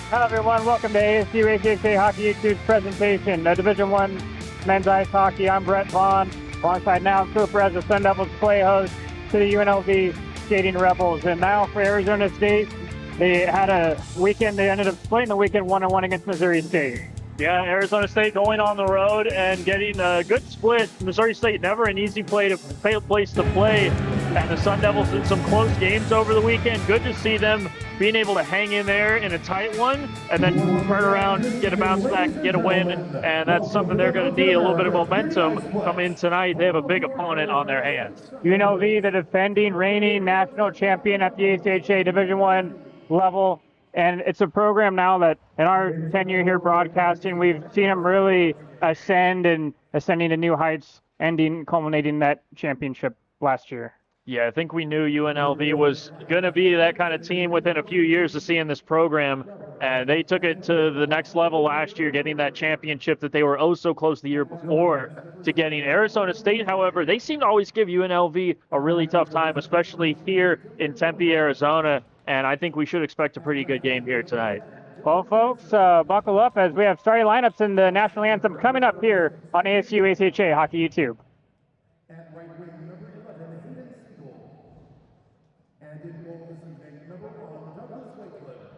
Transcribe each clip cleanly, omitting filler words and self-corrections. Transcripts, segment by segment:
Hello, everyone. Welcome to ASU ACHA Hockey YouTube's presentation of Division I men's ice hockey. I'm Brett Vaughn, alongside now Cooper as the Sun Devils play host to the UNLV Skating Rebels. And now for Arizona State, they had a weekend. They ended up splitting the weekend 1-1 against Missouri State. Yeah, Arizona State going on the road and getting a good split. Missouri State never an easy place to play. And the Sun Devils in some close games over the weekend. Good to see them being able to hang in there in a tight one and then turn around, get a bounce back, get a win. And that's something they're going to need, a little bit of momentum coming in tonight. They have a big opponent on their hands. UNLV, the defending, reigning national champion at the ACHA Division I level. And it's a program now that in our tenure here broadcasting, we've seen them really ascending to new heights, culminating that championship last year. Yeah, I think we knew UNLV was going to be that kind of team within a few years of seeing this program, and they took it to the next level last year, getting that championship that they were oh so close the year before to getting. Arizona State, however, they seem to always give UNLV a really tough time, especially here in Tempe, Arizona, and I think we should expect a pretty good game here tonight. Well, folks, buckle up as we have starting lineups in the national anthem coming up here on ASU ACHA Hockey YouTube. At right wing, number 11, Hayden Siegel. And in goal this evening, number 1, Douglas Wakeland.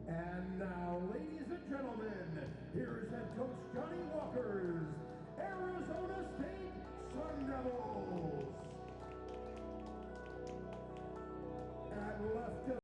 And now, ladies and gentlemen, here is head coach Johnny Walker's Arizona State Sun Devils. And left.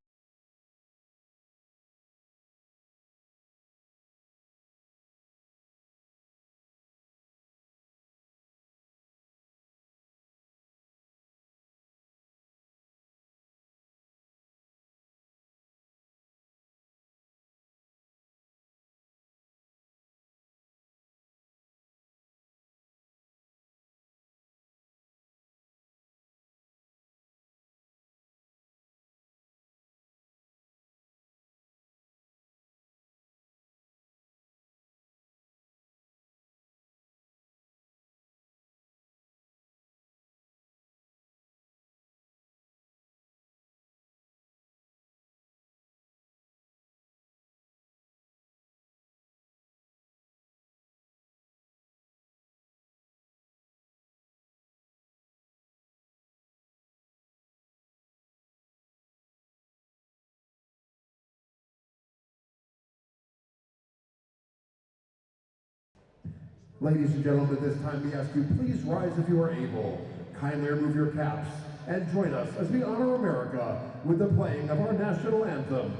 Ladies and gentlemen, at this time we ask you please rise if you are able. Kindly remove your caps and join us as we honor America with the playing of our national anthem.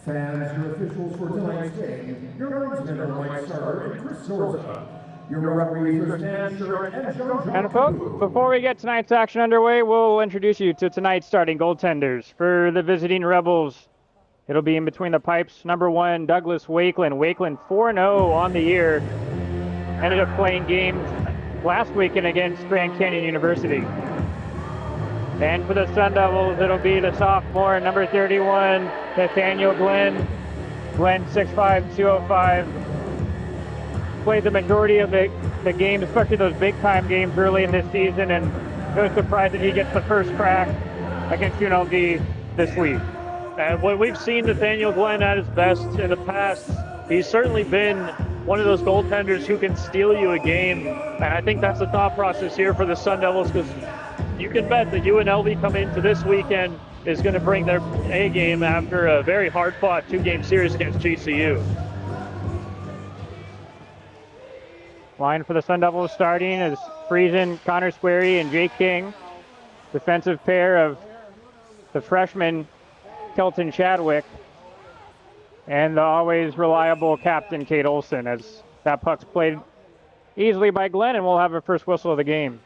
Fans, your officials for tonight's game, your linesmen are Mike Starter and Chris Zorza. Your referees are Stan Shirt and John. And folks, before we get tonight's action underway, we'll introduce you to tonight's starting goaltenders. For the visiting Rebels, it'll be in between the pipes. Number 1, Douglas Wakeland. Wakeland 4-0 on the year. Ended up playing games last weekend against Grand Canyon University. And for the Sun Devils, it'll be the sophomore, number 31, Nathaniel Glenn. Glenn 6'5", 205. played the majority of the games, especially those big-time games early in this season, and no surprise that he gets the first crack against UNLV this week. And when we've seen Nathaniel Glenn at his best in the past, he's certainly been one of those goaltenders who can steal you a game. And I think that's the thought process here for the Sun Devils, because you can bet that UNLV coming into this weekend is going to bring their A game after a very hard-fought 2-game series against GCU. Line for the Sun Devils starting is Friesen, Connor Squarey, and Jake King. Defensive pair of the freshman Kelton Chadwick and the always reliable captain Kate Olson, as that puck's played easily by Glenn, and we'll have our first whistle of the game.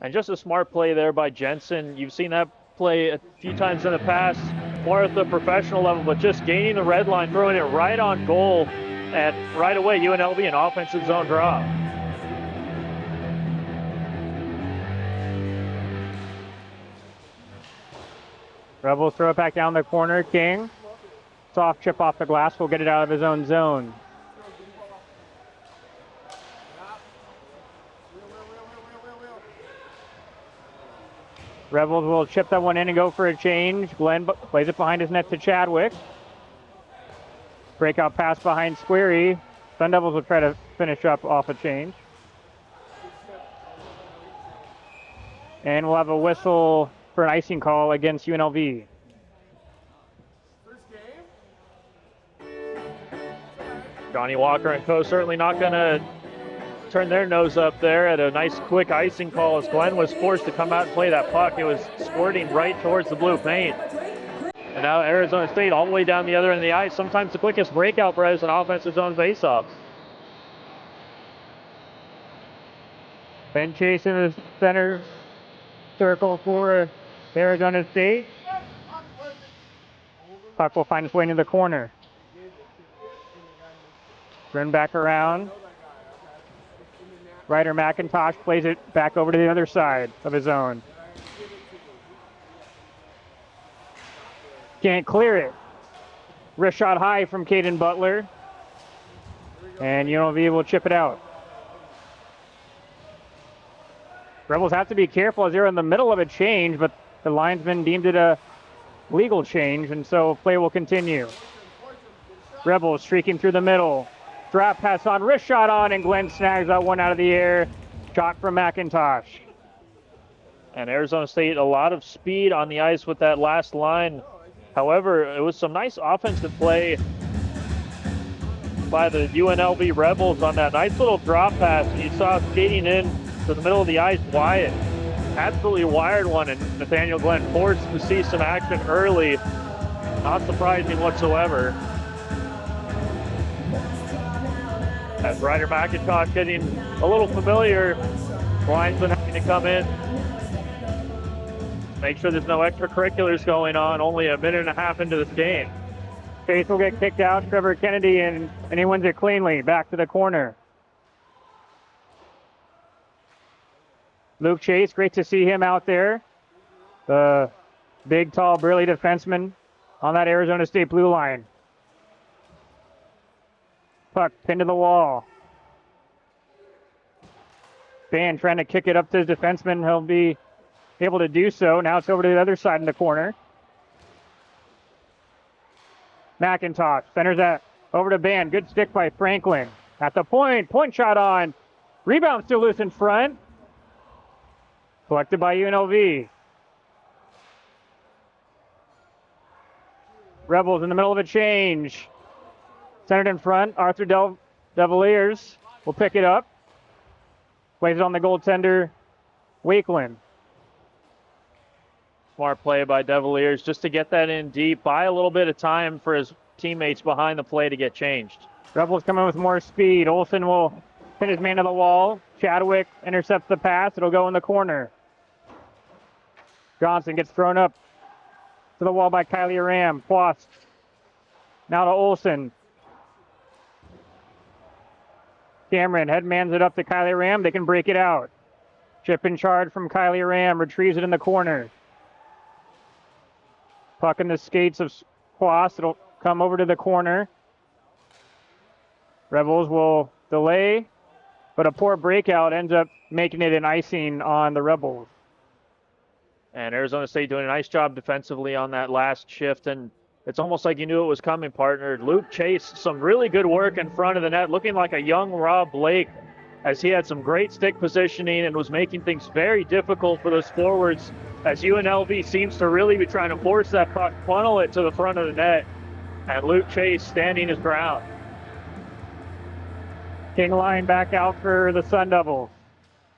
And just a smart play there by Jensen. You've seen that play a few times in the past, more at the professional level, but just gaining the red line, throwing it right on goal, and right away UNLV an offensive zone draw. Rebels throw it back down the corner. King, soft chip off the glass, will get it out of his own zone. Rebels will chip that one in and go for a change. Glenn plays it behind his net to Chadwick. Breakout pass behind Squarey. Sun Devils will try to finish up off a change. And we'll have a whistle for an icing call against UNLV. Johnny Walker and co certainly not going to turn their nose up there at a nice quick icing call, as Glenn was forced to come out and play that puck. It was squirting right towards the blue paint. And now Arizona State all the way down the other end of the ice. Sometimes the quickest breakout for us in offensive zone faceoffs. Ben Chase in the center circle for Arizona State. Puck will find its way into the corner. Run back around. Ryder McIntosh plays it back over to the other side of his own. Can't clear it. Wrist shot high from Caden Butler. And UNLV will chip it out. Rebels have to be careful as they're in the middle of a change, but the linesman deemed it a legal change, and so play will continue. Rebels streaking through the middle. Drop pass on, wrist shot on, and Glenn snags that one out of the air. Shot from McIntosh. And Arizona State, a lot of speed on the ice with that last line. However, it was some nice offensive play by the UNLV Rebels on that nice little drop pass. You saw skating in to the middle of the ice, Wyatt absolutely wired one, and Nathaniel Glenn forced to see some action early. Not surprising whatsoever. As Ryder McIntosh getting a little familiar, linesman having to come in. Make sure there's no extracurriculars going on, only a minute and a half into this game. Chase will get kicked out, Trevor Kennedy, and he wins it cleanly, back to the corner. Luke Chase, great to see him out there. The big, tall, burly defenseman on that Arizona State blue line. Puck pinned to the wall. Ban trying to kick it up to his defenseman. He'll be able to do so. Now it's over to the other side in the corner. McIntosh centers that over to Ban. Good stick by Franklin. At the point. Point shot on. Rebound still loose in front. Collected by UNLV. Rebels in the middle of a change. Centered in front. Arthur Deviliers will pick it up. Plays it on the goaltender, Wakeland. Smart play by Deviliers just to get that in deep. Buy a little bit of time for his teammates behind the play to get changed. Rebels coming with more speed. Olsen will pin his man to the wall. Chadwick intercepts the pass. It'll go in the corner. Johnson gets thrown up to the wall by Kylie Ram. Plost. Now to Olsen. Cameron headmans it up to Kylie Ram. They can break it out. Chip in charge from Kylie Ram. Retrieves it in the corner. Puck in the skates of Plost. It'll come over to the corner. Rebels will delay, but a poor breakout ends up making it an icing on the Rebels. And Arizona State doing a nice job defensively on that last shift, and it's almost like you knew it was coming, partner. Luke Chase, some really good work in front of the net, looking like a young Rob Blake, as he had some great stick positioning and was making things very difficult for those forwards, as UNLV seems to really be trying to force that puck, funnel it to the front of the net, and Luke Chase standing his ground. King line back out for the Sun Devils.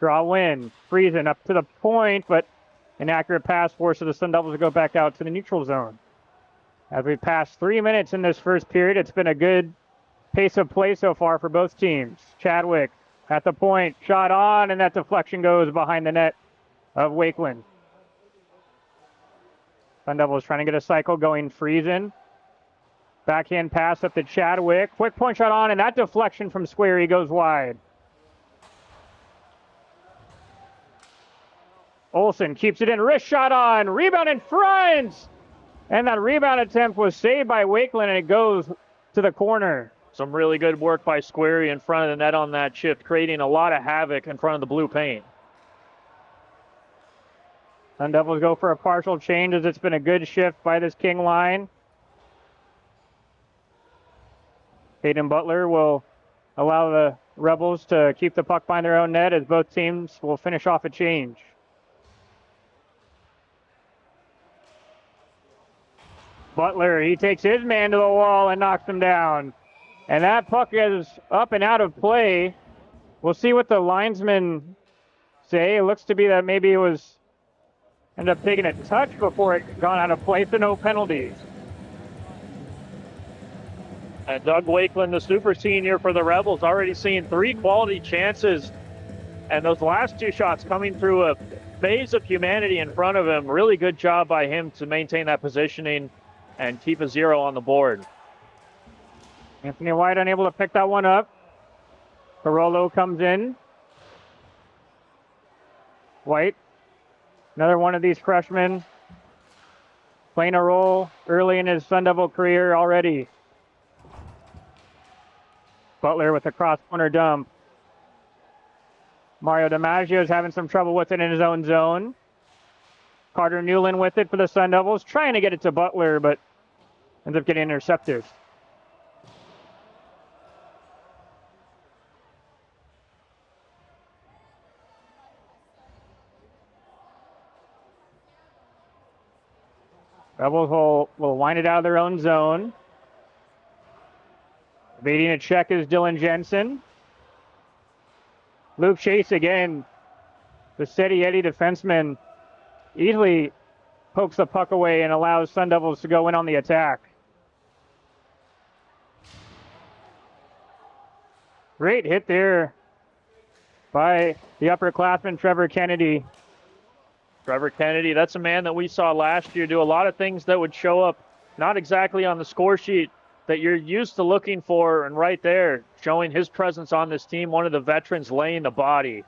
Draw win. Friesen up to the point, but inaccurate pass forces the Sun Devils to go back out to the neutral zone. As we pass 3 minutes in this first period, it's been a good pace of play so far for both teams. Chadwick at the point, shot on, and that deflection goes behind the net of Wakeland. Sun Devils trying to get a cycle going. Friesen. Backhand pass up to Chadwick. Quick point shot on, and that deflection from Squarey goes wide. Olsen keeps it in. Wrist shot on. Rebound in front. And that rebound attempt was saved by Wakeland, and it goes to the corner. Some really good work by Squarey in front of the net on that shift, creating a lot of havoc in front of the blue paint. Sun Devils go for a partial change, as it's been a good shift by this King line. Hayden Butler will allow the Rebels to keep the puck behind their own net, as both teams will finish off a change. Butler, he takes his man to the wall and knocks him down. And that puck is up and out of play. We'll see what the linesmen say. It looks to be that maybe it was ended up taking a touch before it gone out of play, so no penalties. And Doug Wakeland, the super senior for the Rebels, already seeing 3 quality chances. And those last 2 shots coming through a phase of humanity in front of him. Really good job by him to maintain that positioning and keep a 0 on the board. Anthony White unable to pick that one up. Carollo comes in. White, another one of these freshmen, playing a role early in his Sun Devil career already. Butler with a cross-corner dump. Mario DiMaggio is having some trouble with it in his own zone. Carter Newland with it for the Sun Devils, trying to get it to Butler, but ends up getting intercepted. Rebels will wind it out of their own zone. Evading a check is Dylan Jensen. Luke Chase again, the steady Eddie defenseman, easily pokes the puck away and allows Sun Devils to go in on the attack. Great hit there by the upperclassman Trevor Kennedy. Trevor Kennedy, that's a man that we saw last year do a lot of things that would show up not exactly on the score sheet that you're used to looking for, and right there, showing his presence on this team, one of the veterans laying the body.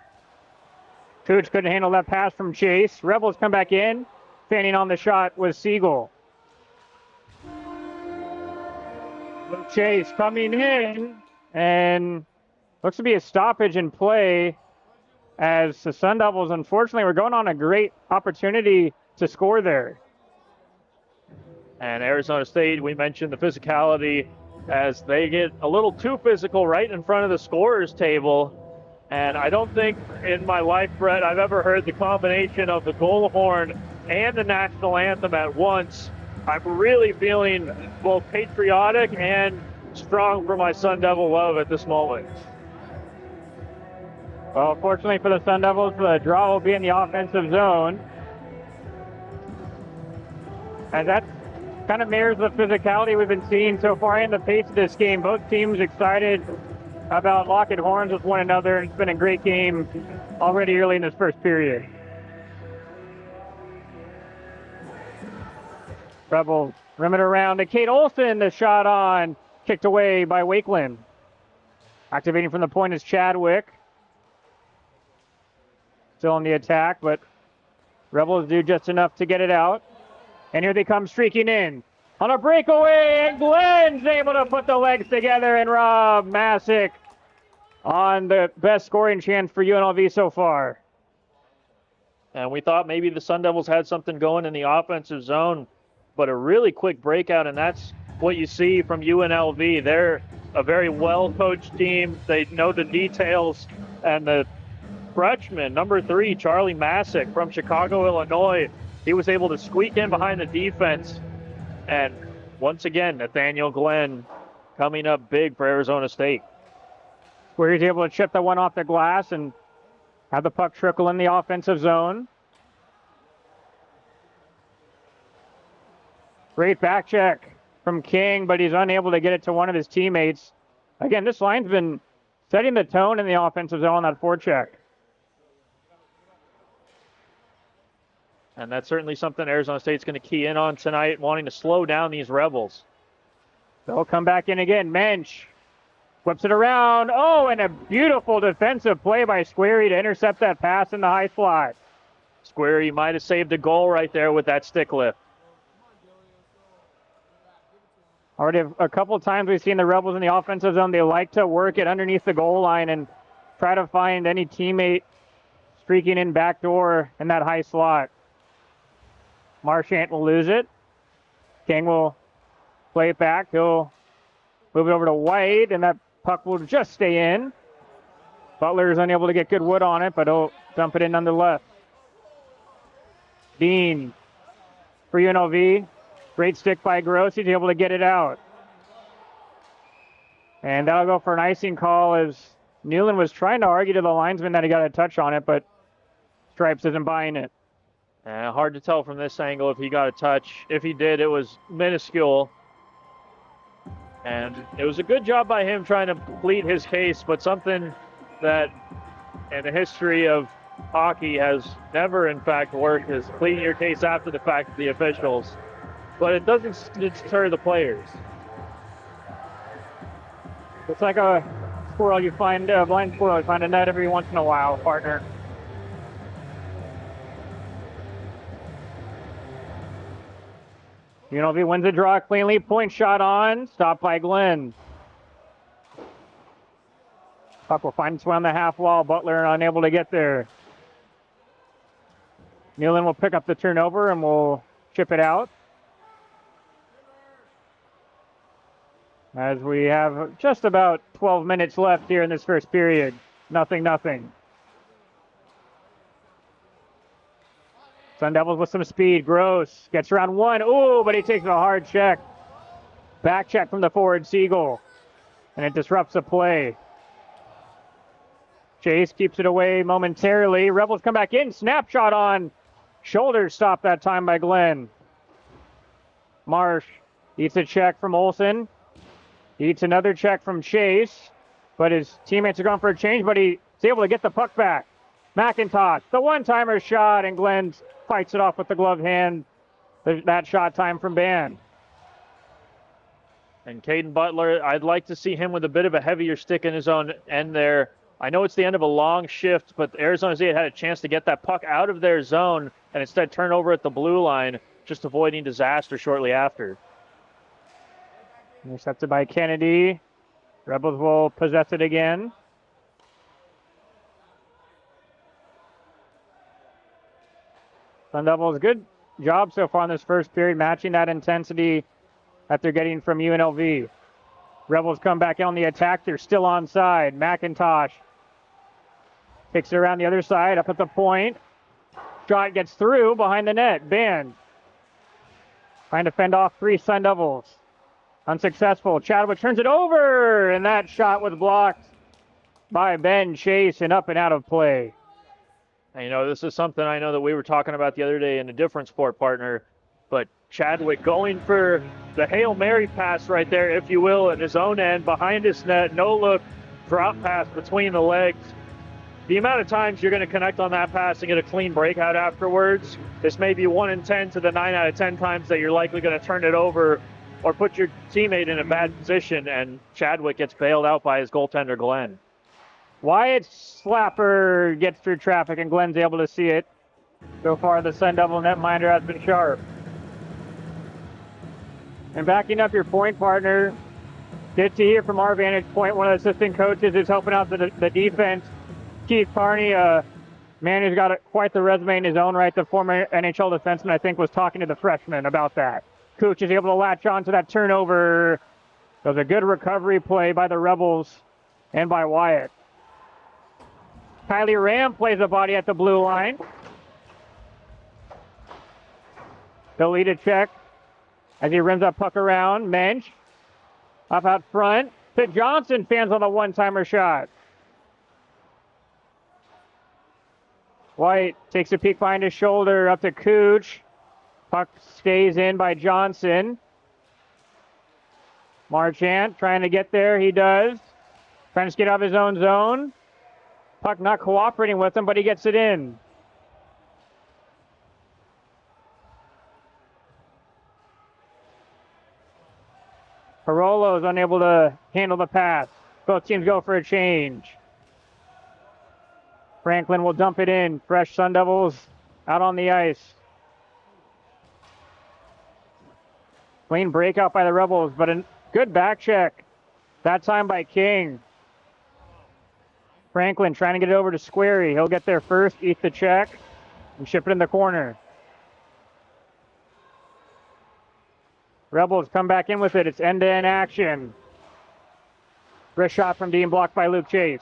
Cooch couldn't handle that pass from Chase. Rebels come back in. Fanning on the shot was Siegel. Luke Chase coming in, and looks to be a stoppage in play, as the Sun Devils, unfortunately, were going on a great opportunity to score there. And Arizona State, we mentioned the physicality, as they get a little too physical right in front of the scorer's table. And I don't think in my life, Brett, I've ever heard the combination of the goal horn and the national anthem at once. I'm really feeling both patriotic and strong for my Sun Devil love at this moment. Well, fortunately for the Sun Devils, the draw will be in the offensive zone. And that kind of mirrors the physicality we've been seeing so far in the pace of this game. Both teams excited about locking horns with one another. It's been a great game already early in this first period. Rebels rim it around to Kate Olsen. The shot on, kicked away by Wakeland. Activating from the point is Chadwick. Still on the attack, but Rebels do just enough to get it out. And here they come streaking in on a breakaway, and Glenn's able to put the legs together, and Rob Masick on the best scoring chance for UNLV so far. And we thought maybe the Sun Devils had something going in the offensive zone, but a really quick breakout, and that's what you see from UNLV. They're a very well-coached team. They know the details, and the freshman, number 3, Charlie Masick from Chicago, Illinois, he was able to squeak in behind the defense. And once again, Nathaniel Glenn coming up big for Arizona State. Where he's able to chip the one off the glass and have the puck trickle in the offensive zone. Great back check from King, but he's unable to get it to one of his teammates. Again, this line's been setting the tone in the offensive zone on that forecheck. And that's certainly something Arizona State's going to key in on tonight, wanting to slow down these Rebels. They'll come back in again. Mensch flips it around. Oh, and a beautiful defensive play by Squarey to intercept that pass in the high slot. Squarey might have saved a goal right there with that stick lift. Already a couple times we've seen the Rebels in the offensive zone. They like to work it underneath the goal line and try to find any teammate streaking in backdoor in that high slot. Marchant will lose it. King will play it back. He'll move it over to White, and that puck will just stay in. Butler is unable to get good wood on it, but he'll dump it in nonetheless. Dean for UNLV. Great stick by Gross. He's able to get it out. And that'll go for an icing call as Newland was trying to argue to the linesman that he got a touch on it, but Stripes isn't buying it. Hard to tell from this angle if he got a touch. If he did, it was minuscule. And it was a good job by him trying to plead his case, but something that in the history of hockey has never, in fact, worked is pleading your case after the fact to the officials. But it doesn't deter the players. It's like a squirrel you find, a blind squirrel you find a net every once in a while, partner. UNLV wins the draw cleanly. Point shot on. Stopped by Glenn. Puck will find its way on the half wall. Butler unable to get there. Newland will pick up the turnover and will chip it out. As we have just about 12 minutes left here in this first period. 0-0. Sun Devils with some speed. Gross gets around one. Ooh, but he takes a hard check. Back check from the forward Siegel. And it disrupts the play. Chase keeps it away momentarily. Rebels come back in. Snapshot on. Shoulder stop that time by Glenn. Marsh eats a check from Olsen. Eats another check from Chase. But his teammates are going for a change, but he's able to get the puck back. McIntosh, the one-timer shot, and Glenn fights it off with the glove hand. That shot time from Band. And Caden Butler, I'd like to see him with a bit of a heavier stick in his own end there. I know it's the end of a long shift, but Arizona State had a chance to get that puck out of their zone and instead turn over at the blue line, just avoiding disaster shortly after. Intercepted by Kennedy. Rebels will possess it again. Sun Devils, good job so far in this first period, matching that intensity that they're getting from UNLV. Rebels come back on the attack. They're still onside. McIntosh kicks it around the other side, up at the point. Shot gets through behind the net. Band trying to fend off 3 Sun Devils. Unsuccessful. Chadwick turns it over, and that shot was blocked by Ben Chase and up and out of play. And, you know, this is something I know that we were talking about the other day in a different sport, partner, but Chadwick going for the Hail Mary pass right there, if you will, at his own end, behind his net, no look, drop pass between the legs. The amount of times you're going to connect on that pass and get a clean breakout afterwards, this may be 1 in 10 to the 9 out of 10 times that you're likely going to turn it over or put your teammate in a bad position, and Chadwick gets bailed out by his goaltender, Glenn. Wyatt's slapper gets through traffic, and Glenn's able to see it. So far, the Sun Devil netminder has been sharp. And backing up your point partner, Good to hear from our vantage point. One of the assistant coaches is helping out the defense. Keith Carney, man who's got quite the resume in his own right. The former NHL defenseman, I think, was talking to the freshman about that. Cooch is able to latch on to that turnover. It was a good recovery play by the Rebels and by Wyatt. Kylie Ram plays a body at the blue line. They'll lead a check as he rims that puck around. Mensch up out front to Johnson. Fans on the one-timer shot. White takes a peek behind his shoulder up to Cooch. Puck stays in by Johnson. Marchant trying to get there. He does. Trying to get out of his own zone. Puck not cooperating with him, but he gets it in. Parolo is unable to handle the pass. Both teams go for a change. Franklin will dump it in. Fresh Sun Devils out on the ice. Clean breakout by the Rebels, but a good back check. That time by King. Franklin trying to get it over to Squarey. He'll get there first, eat the check, and ship it in the corner. Rebels come back in with it. It's end-to-end action. Wrist shot from Dean, blocked by Luke Chase.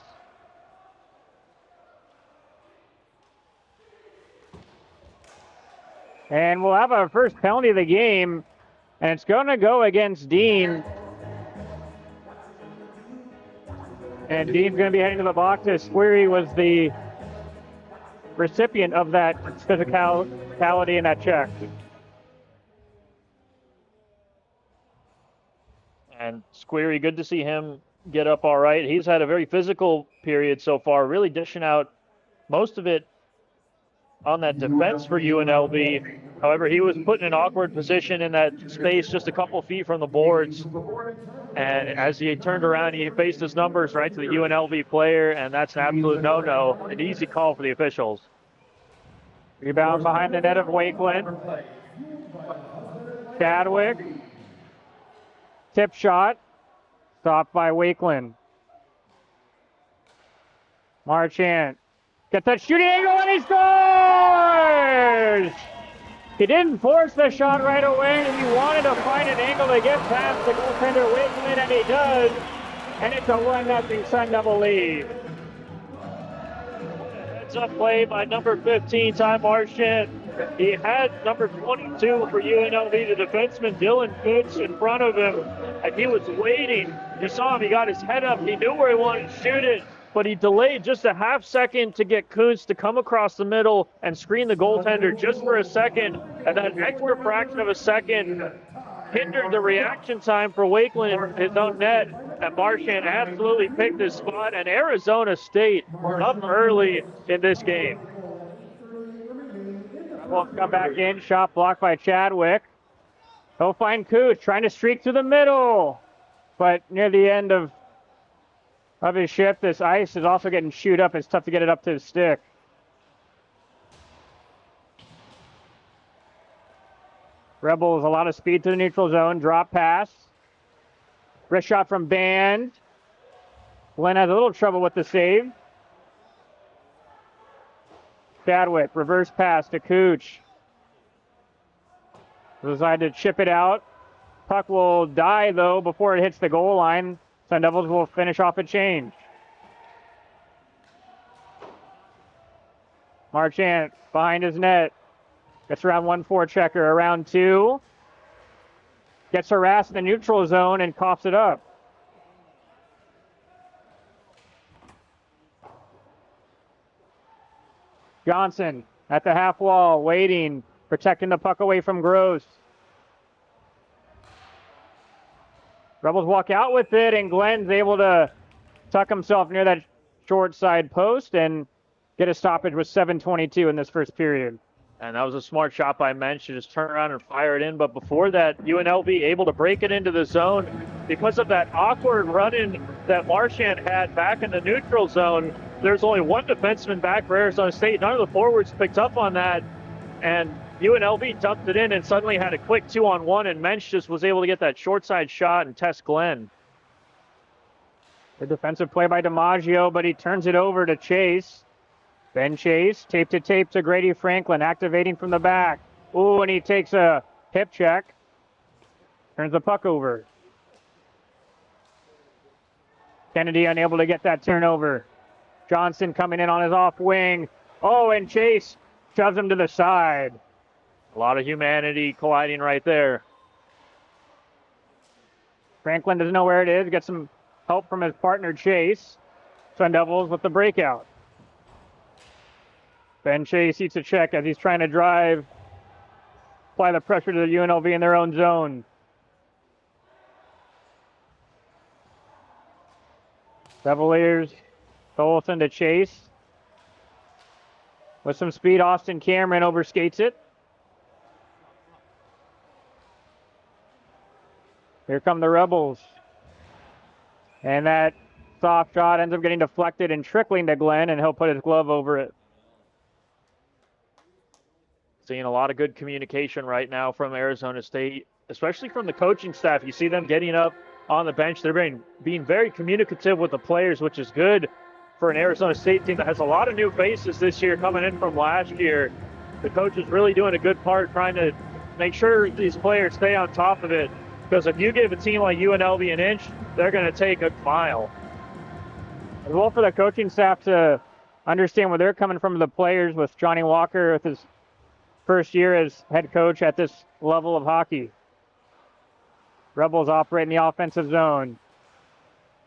And we'll have our first penalty of the game, and it's going to go against Dean. And Dean's going to be heading to the box as Squarey was the recipient of that physicality in that check. And Squarey, good to see him get up all right. He's had a very physical period so far, really dishing out most of it on that defense for UNLV. However, he was put in an awkward position in that space just a couple feet from the boards. And as he turned around, he faced his numbers right to the UNLV player, and that's an absolute no-no. An easy call for the officials. Rebound behind the net of Wakeland. Chadwick. Tip shot. Stopped by Wakeland. Marchant. Gets that shooting angle and he scores! He didn't force the shot right away. He wanted to find an angle to get past the goaltender Wakeland, and he does. And it's a 1-0 Sun Devil lead. Heads up play by number 15, Ty Marchant. He had number 22 for UNLV, the defenseman Dylan Fitz, in front of him, and he was waiting. You saw him, he got his head up, he knew where he wanted to shoot it, but he delayed just a half second to get Kuntz to come across the middle and screen the goaltender just for a second, and that extra fraction of a second hindered the reaction time for Wakeland in his own net, and Marchant absolutely picked his spot, and Arizona State up early in this game. Will come back in, shot blocked by Chadwick. He'll find Cooch, trying to streak through the middle. But near the end of his shift, this ice is also getting chewed up. It's tough to get it up to his stick. Rebels, a lot of speed to the neutral zone. Drop pass. Wrist shot from Band. Glenn has a little trouble with the save. Chadwick, reverse pass to Cooch. Decided to chip it out. Puck will die, though, before it hits the goal line. Sun Devils will finish off a change. Marchant behind his net. Gets around 1-4 checker. Around 2. Gets harassed in the neutral zone and coughs it up. Johnson at the half wall, waiting, protecting the puck away from Gross. Rebels walk out with it, and Glenn's able to tuck himself near that short side post and get a stoppage with 7:22 in this first period. And that was a smart shot by Mensch to just turn around and fire it in. But before that, UNLV able to break it into the zone because of that awkward run-in that Marchant had back in the neutral zone. There's only one defenseman back for Arizona State. None of the forwards picked up on that. And UNLV dumped it in and suddenly had a quick 2-on-1, and Mensch just was able to get that short side shot and test Glenn. The defensive play by DiMaggio, but he turns it over to Chase. Ben Chase, tape to tape to Grady Franklin, activating from the back. Ooh, and he takes a hip check. Turns the puck over. Kennedy unable to get that turnover. Johnson coming in on his off wing. Oh, and Chase shoves him to the side. A lot of humanity colliding right there. Franklin doesn't know where it is. Gets some help from his partner, Chase. Sun Devils with the breakout. Ben Chase eats a check as he's trying to drive, apply the pressure to the UNLV in their own zone. Cavaliers, Olsen to Chase. With some speed, Austin Cameron overskates it. Here come the Rebels. And that soft shot ends up getting deflected and trickling to Glenn, and he'll put his glove over it. Seeing a lot of good communication right now from Arizona State, especially from the coaching staff. You see them getting up on the bench. They're being very communicative with the players, which is good for an Arizona State team that has a lot of new faces this year coming in from last year. The coach is really doing a good part trying to make sure these players stay on top of it, because if you give a team like UNLV an inch, they're going to take a mile. As well for the coaching staff to understand where they're coming from, the players, with Johnny Walker with his first year as head coach at this level of hockey. Rebels operate in the offensive zone.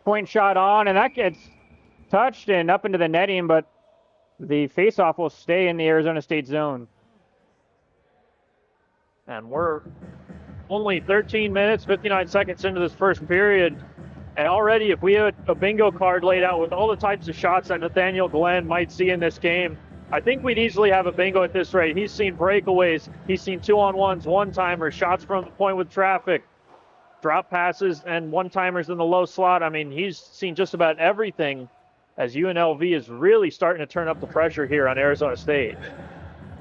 Point shot on, and that gets touched and up into the netting, but the faceoff will stay in the Arizona State zone. And we're only 13 minutes, 59 seconds into this first period. And already, if we had a bingo card laid out with all the types of shots that Nathaniel Glenn might see in this game, I think we'd easily have a bingo at this rate. He's seen breakaways. He's seen 2-on-1s, one-timers, shots from the point with traffic, drop passes, and one-timers in the low slot. I mean, he's seen just about everything, as UNLV is really starting to turn up the pressure here on Arizona State.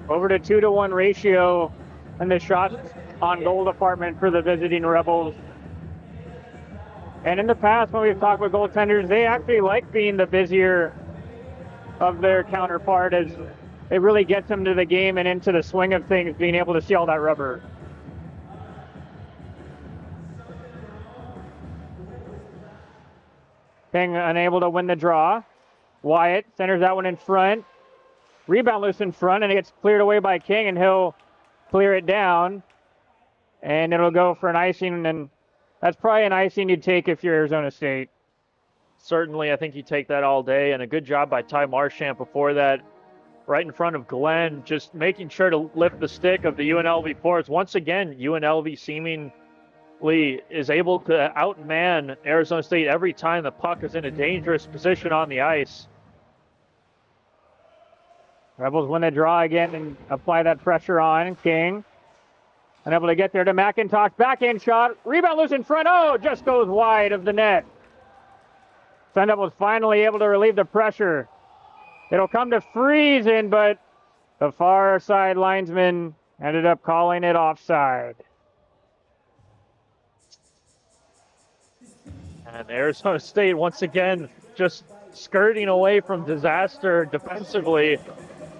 Over to 2-to-1 ratio in the shots on goal department for the visiting Rebels. And in the past, when we've talked with goaltenders, they actually like being the busier of their counterpart, as it really gets them to the game and into the swing of things, being able to see all that rubber. King unable to win the draw. Wyatt centers that one in front. Rebound loose in front, and it gets cleared away by King, and he'll clear it down. And it'll go for an icing, and that's probably an icing you'd take if you're Arizona State. Certainly, I think you take that all day, and a good job by Ty Marchant before that, right in front of Glenn, just making sure to lift the stick of the UNLV forwards. Once again, UNLV seemingly is able to outman Arizona State every time the puck is in a dangerous position on the ice. Rebels win the draw again and apply that pressure on. King unable to get there to McIntosh. Backhand shot. Rebound loose in front. Oh, just goes wide of the net. Sun Devils finally able to relieve the pressure. It'll come to Friesen, but the far side linesman ended up calling it offside. And Arizona State, once again, just skirting away from disaster defensively.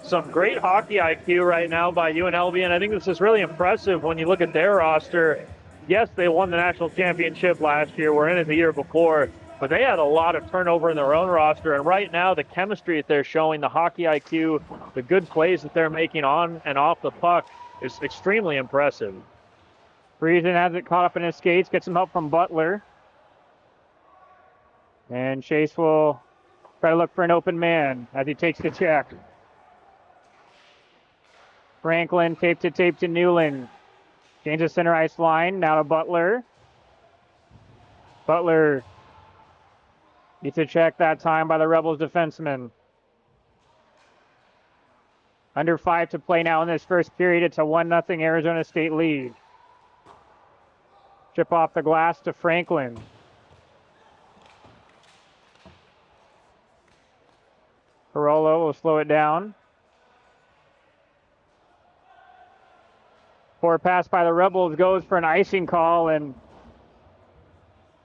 Some great hockey IQ right now by UNLV, and I think this is really impressive when you look at their roster. Yes, they won the national championship last year. We're in it the year before. But they had a lot of turnover in their own roster, and right now the chemistry that they're showing, the hockey IQ, the good plays that they're making on and off the puck is extremely impressive. Friesen has it caught up in his skates, gets some help from Butler. And Chase will try to look for an open man as he takes the check. Franklin tape to Newland. Changes center ice line, now to Butler. Butler gets a check that time by the Rebels defenseman. Under 5 to play now in this first period. It's a 1-0 Arizona State lead. Chip off the glass to Franklin. Carollo will slow it down. Poor pass by the Rebels goes for an icing call, and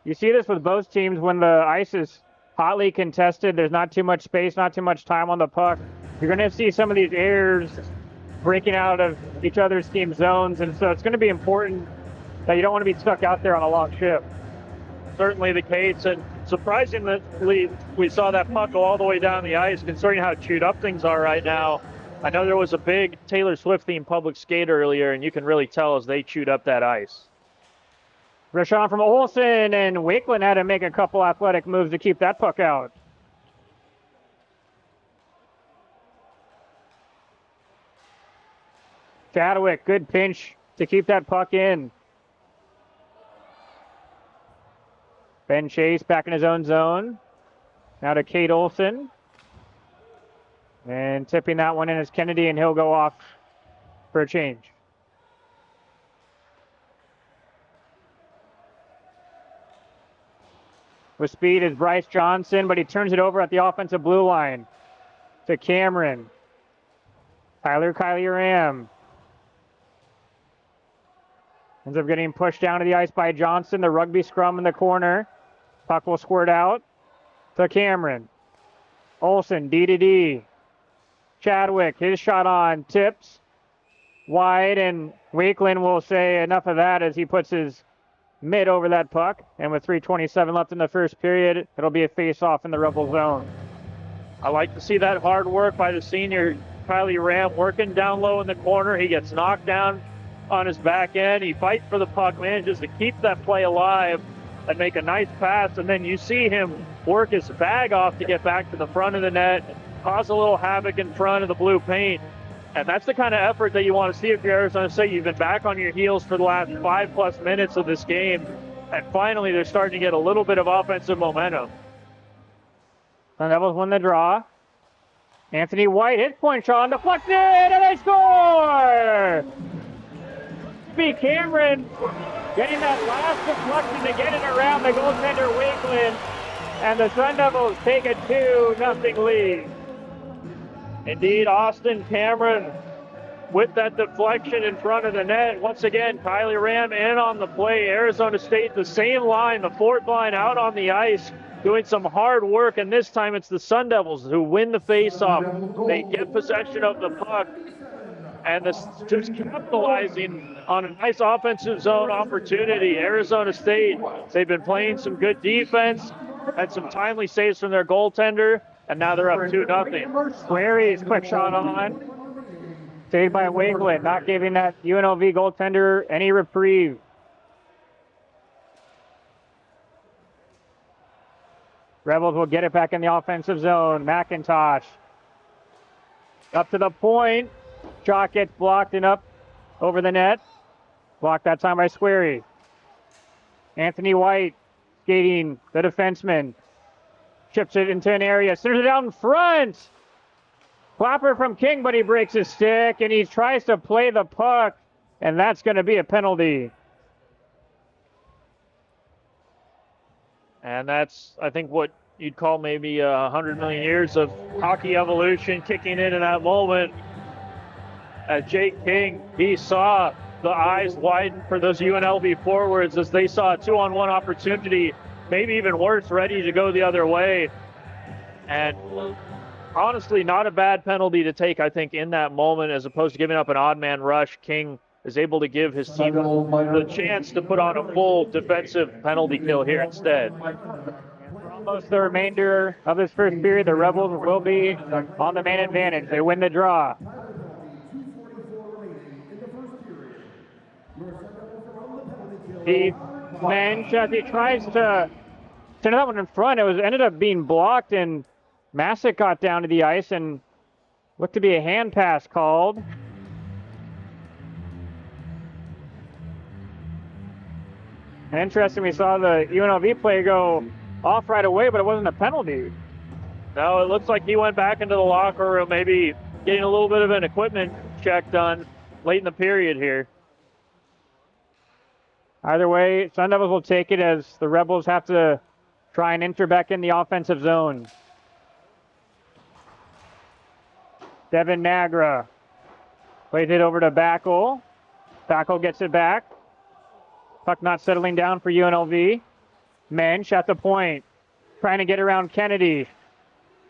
you see this with both teams when the ice is hotly contested. There's not too much space, not too much time on the puck. You're going to see some of these errors breaking out of each other's team zones, and so it's going to be important that you don't want to be stuck out there on a long shift. Certainly the case, and surprisingly, we saw that puck go all the way down the ice, considering how chewed up things are right now. I know there was a big Taylor Swift-themed public skate earlier, and you can really tell as they chewed up that ice. Rashawn from Olsen, and Wakeland had to make a couple athletic moves to keep that puck out. Chadwick, good pinch to keep that puck in. Ben Chase back in his own zone. Now to Kate Olsen. And tipping that one in is Kennedy, and he'll go off for a change. With speed is Bryce Johnson, but he turns it over at the offensive blue line to Cameron. Kylie Ram. Ends up getting pushed down to the ice by Johnson. The rugby scrum in the corner. Puck will squirt out to Cameron. Olsen, D. Chadwick, his shot on, tips. Wide, and Wakeland will say enough of that as he puts his mid over that puck. And with 3:27 left in the first period, it'll be a face-off in the Rebel zone. I like to see that hard work by the senior Kylie Ram working down low in the corner. He gets knocked down on his back end. He fights for the puck, manages to keep that play alive and make a nice pass. And then you see him work his bag off to get back to the front of the net, cause a little havoc in front of the blue paint. And that's the kind of effort that you want to see if you're Arizona State. You've been back on your heels for the last 5+ minutes of this game. And finally, they're starting to get a little bit of offensive momentum. Sun Devils win the draw. Anthony White, his point shot deflected, and they score! B. Cameron getting that last deflection to get it around the goaltender Wakeland, and the Sun Devils take a 2-0 lead. Indeed, Austin Cameron with that deflection in front of the net. Once again, Kylie Ram in on the play. Arizona State, the same line, the fourth line out on the ice, doing some hard work, and this time it's the Sun Devils who win the faceoff. They get possession of the puck, and just capitalizing on a nice offensive zone opportunity. Arizona State, they've been playing some good defense, had some timely saves from their goaltender, and now they're up 2-0. Squary's quick shot on. Saved by Wakeland, not giving that UNLV goaltender any reprieve. Rebels will get it back in the offensive zone. McIntosh up to the point. Shot gets blocked and up over the net. Blocked that time by Squary. Anthony White skating the defenseman. Chips it into an area. Centers it out in front. Clapper from King, but he breaks his stick and he tries to play the puck, and that's going to be a penalty. And that's, I think, what you'd call maybe 100 million years of hockey evolution kicking in that moment. Jake King, he saw the eyes widen for those UNLV forwards as they saw a 2-on-1 opportunity, maybe even worse, ready to go the other way. And honestly, not a bad penalty to take, I think, in that moment, as opposed to giving up an odd man rush. King is able to give his team the chance to put on a full defensive penalty kill here instead. For almost the remainder of this first period, the Rebels will be on the man advantage. They win the draw. The Mensch, as he tries to send that one in front, ended up being blocked, and Masick got down to the ice and looked to be a hand pass called. And interesting, we saw the UNLV play go off right away, but it wasn't a penalty. No, it looks like he went back into the locker room, maybe getting a little bit of an equipment check done late in the period here. Either way, Sun Devils will take it as the Rebels have to try and enter back in the offensive zone. Devin Nagra plays it over to Backel. Backel gets it back. Puck not settling down for UNLV. Mensch at the point. trying to get around Kennedy.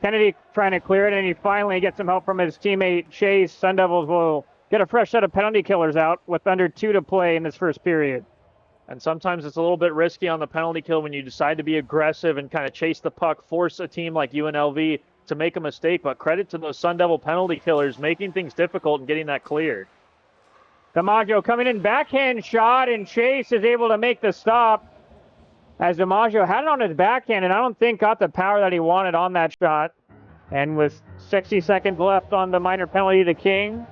Kennedy trying to clear it, and he finally gets some help from his teammate Chase. Sun Devils will get a fresh set of penalty killers out with under 2 to play in this first period. And sometimes it's a little bit risky on the penalty kill when you decide to be aggressive and kind of chase the puck, force a team like UNLV to make a mistake. But credit to those Sun Devil penalty killers making things difficult and getting that cleared. DiMaggio coming in, backhand shot, and Chase is able to make the stop as DiMaggio had it on his backhand and I don't think got the power that he wanted on that shot. And with 60 seconds left on the minor penalty to King,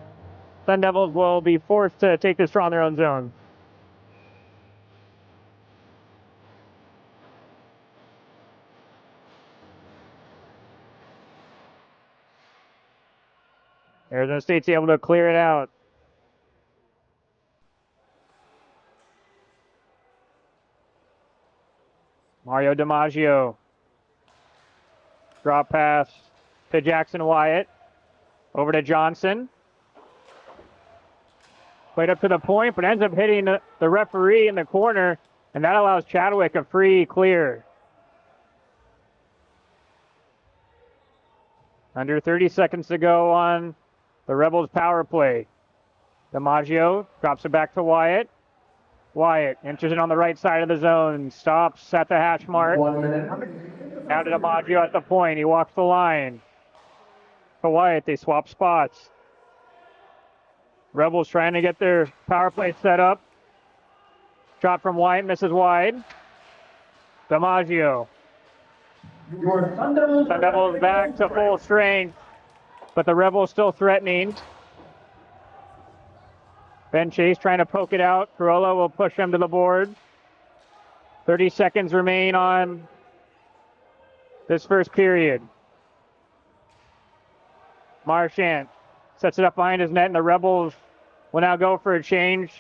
Sun Devils will be forced to take this draw in their own zone. Arizona State's able to clear it out. Mario DiMaggio. Drop pass to Jackson Wyatt. Over to Johnson. Played up to the point, but ends up hitting the referee in the corner, and that allows Chadwick a free clear. Under 30 seconds to go on the Rebels power play. DiMaggio drops it back to Wyatt. Wyatt enters it on the right side of the zone, stops at the hash mark. 1 minute. Now to DiMaggio at the point. He walks the line. To Wyatt, they swap spots. Rebels trying to get their power play set up. Shot from Wyatt, misses wide. DiMaggio. Sun Devils back to full strength, but the Rebels still threatening. Ben Chase trying to poke it out. Corolla will push him to the board. 30 seconds remain on this first period. Marchant sets it up behind his net, and the Rebels will now go for a change.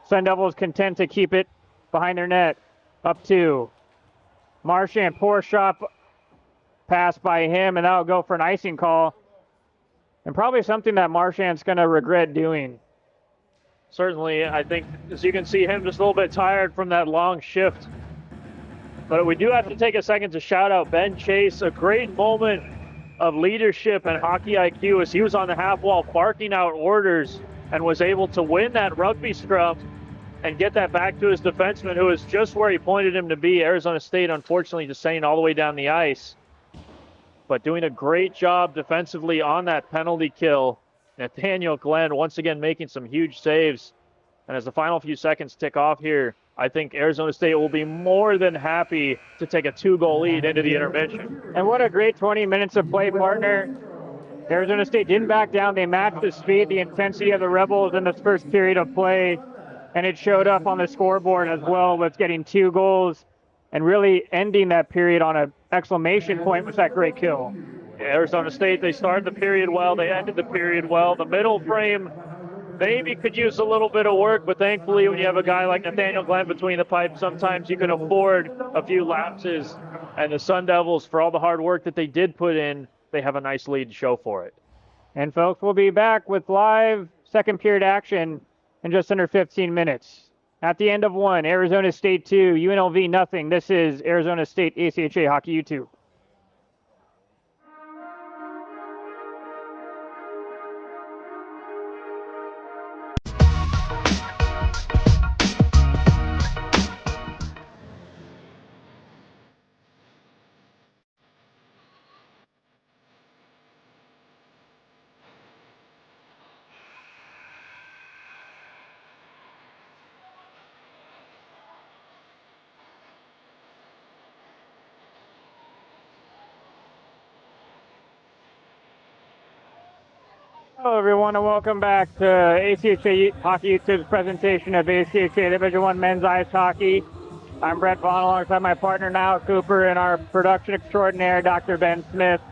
Sun Devils content to keep it behind their net. Up 2. Marchant, poor shot pass by him, and that'll go for an icing call. And probably something that Marchant's going to regret doing. Certainly, I think, as you can see, him just a little bit tired from that long shift. But we do have to take a second to shout out Ben Chase, a great moment of leadership and hockey IQ as he was on the half wall barking out orders and was able to win that rugby scrum and get that back to his defenseman, who was just where he pointed him to be. Arizona State, unfortunately, just sending all the way down the ice. But doing a great job defensively on that penalty kill. Nathaniel Glenn once again making some huge saves. And as the final few seconds tick off here, I think Arizona State will be more than happy to take a 2-goal lead into the intervention. And what a great 20 minutes of play, partner. Arizona State didn't back down. They matched the speed, the intensity of the Rebels in this first period of play. And it showed up on the scoreboard as well with getting 2 goals and really ending that period on an exclamation point with that great kill. Arizona State, they started the period well. They ended the period well. The middle frame maybe could use a little bit of work, but thankfully when you have a guy like Nathaniel Glenn between the pipes, sometimes you can afford a few lapses. And the Sun Devils, for all the hard work that they did put in, they have a nice lead to show for it. And folks, we'll be back with live second period action in just under 15 minutes. At the end of 1, Arizona State 2, UNLV nothing. This is Arizona State ACHA Hockey YouTube. Hello, everyone, and welcome back to ACHA Hockey YouTube's presentation of ACHA Division I Men's Ice Hockey. I'm Brett Vaughn alongside my partner, Niall Cooper, and our production extraordinaire, Dr. Ben Smith,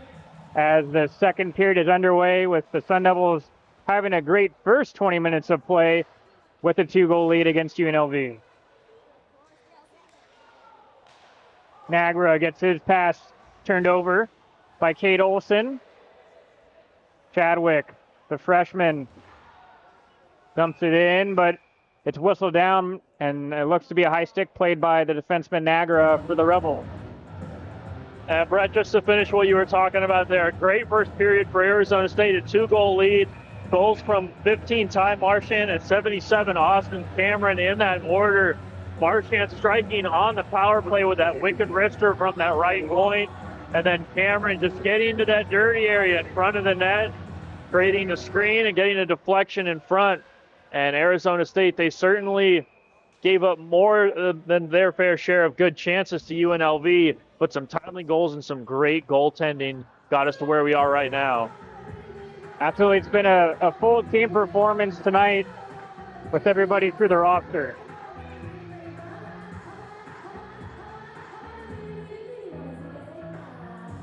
as the second period is underway with the Sun Devils having a great first 20 minutes of play with a 2-goal lead against UNLV. Nagra gets his pass turned over by Cade Olson. Chadwick, the freshman, dumps it in, but it's whistled down, and it looks to be a high stick played by the defenseman Nagra for the Rebels. And Brett, just to finish what you were talking about there, great first period for Arizona State, a 2-goal lead. Goals from 15 Ty Marchand and 77 Austin Cameron in that order. Marchand striking on the power play with that wicked wrister from that right point. And then Cameron just getting into that dirty area in front of the net, creating a screen and getting a deflection in front. And Arizona State, they certainly gave up more than their fair share of good chances to UNLV, but some timely goals and some great goaltending got us to where we are right now. Absolutely, it's been a full team performance tonight with everybody through the roster.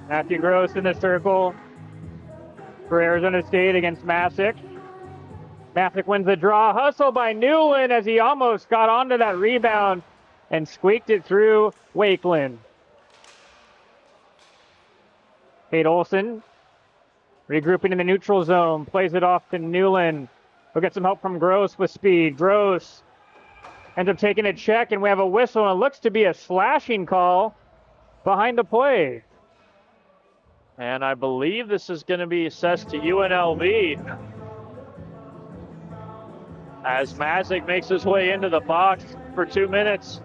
Matthew Gross in the circle for Arizona State against Masick. Masick wins the draw. Hustle by Newland as he almost got onto that rebound and squeaked it through Wakeland. Kate Olsen regrouping in the neutral zone, plays it off to Newland. We'll get some help from Gross with speed. Gross ends up taking a check, and we have a whistle, and it looks to be a slashing call behind the play. And I believe this is going to be assessed to UNLV as Masick makes his way into the box for 2 minutes.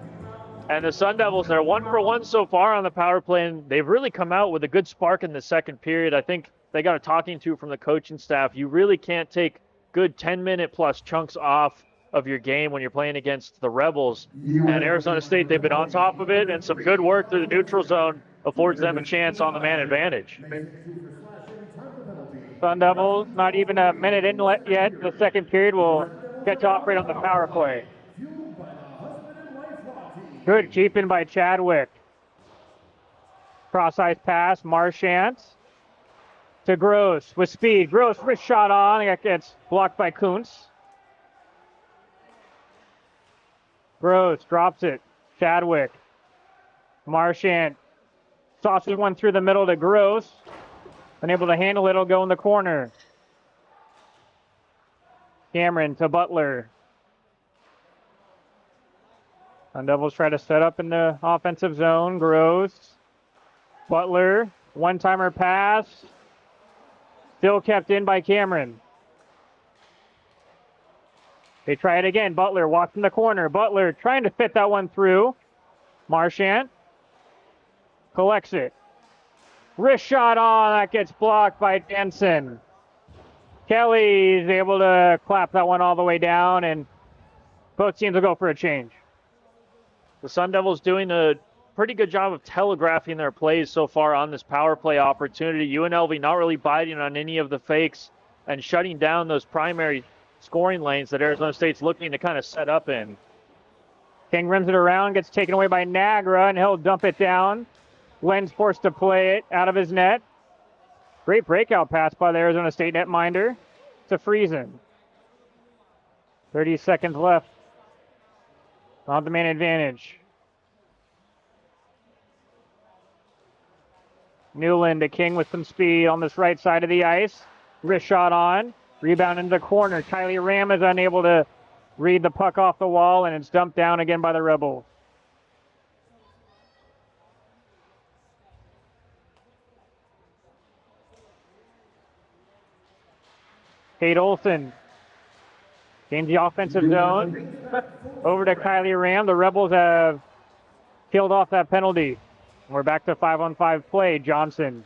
And the Sun Devils, they're 1 for 1 so far on the power play, and they've really come out with a good spark in the second period. I think they got a talking to from the coaching staff. You really can't take good 10-minute plus chunks off of your game when you're playing against the Rebels. And Arizona State, they've been on top of it, and some good work through the neutral zone affords them a chance on the man advantage. Sun Devils, not even a minute in yet. The second period will get to operate on the power play. Good keeping by Chadwick. Cross-ice pass, Marchand to Gross with speed. Gross wrist shot on, that gets blocked by Kuntz. Gross drops it. Chadwick. Marchand tosses one through the middle to Gross. Unable to handle it, it'll go in the corner. Cameron to Butler. Sun Devils try to set up in the offensive zone. Gross. Butler. One-timer pass. Still kept in by Cameron. They try it again. Butler walks in the corner. Butler trying to fit that one through. Marchand collects it. Wrist shot on. That gets blocked by Jensen. Kelly's able to clap that one all the way down, and both teams will go for a change. The Sun Devils doing a pretty good job of telegraphing their plays so far on this power play opportunity. UNLV not really biting on any of the fakes and shutting down those primary scoring lanes that Arizona State's looking to kind of set up in. King rims it around, gets taken away by Nagra, and he'll dump it down. Len's forced to play it out of his net. Great breakout pass by the Arizona State netminder to Friesen. 30 seconds left. On the man advantage. Newland to King with some speed on this right side of the ice. Wrist shot on. Rebound into the corner. Kylie Ram is unable to read the puck off the wall, and it's dumped down again by the Rebels. Kate Olsen gains the offensive zone. Over to Kylie Ram. The Rebels have killed off that penalty. We're back to 5-on-5 play. Johnson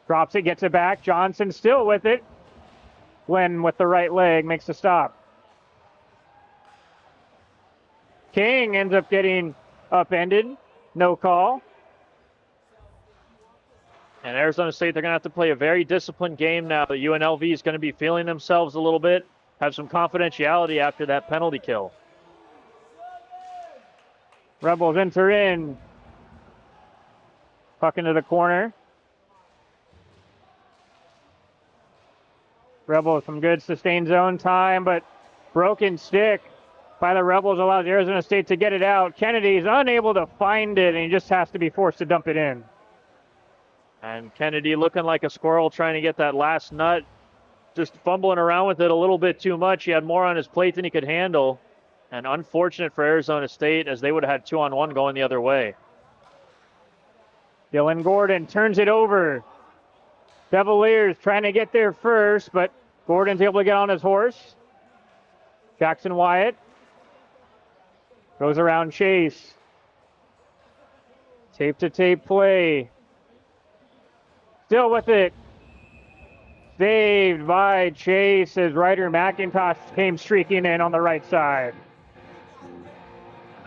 drops it, gets it back. Johnson still with it. Glenn with the right leg makes the stop. King ends up getting upended. No call. And Arizona State, they're going to have to play a very disciplined game now. The UNLV is going to be feeling themselves a little bit, have some confidentiality after that penalty kill. Rebels enter in. Puck into the corner. Rebels some good sustained zone time, but broken stick by the Rebels allows Arizona State to get it out. Kennedy's unable to find it, and he just has to be forced to dump it in. And Kennedy looking like a squirrel trying to get that last nut. Just fumbling around with it a little bit too much. He had more on his plate than he could handle. And unfortunate for Arizona State, as they would have had 2-on-1 going the other way. Dylan Gordon turns it over. Cavaliers trying to get there first, but Gordon's able to get on his horse. Jackson Wyatt goes around Chase. Tape-to-tape play. Still with it. Saved by Chase as Ryder McIntosh came streaking in on the right side.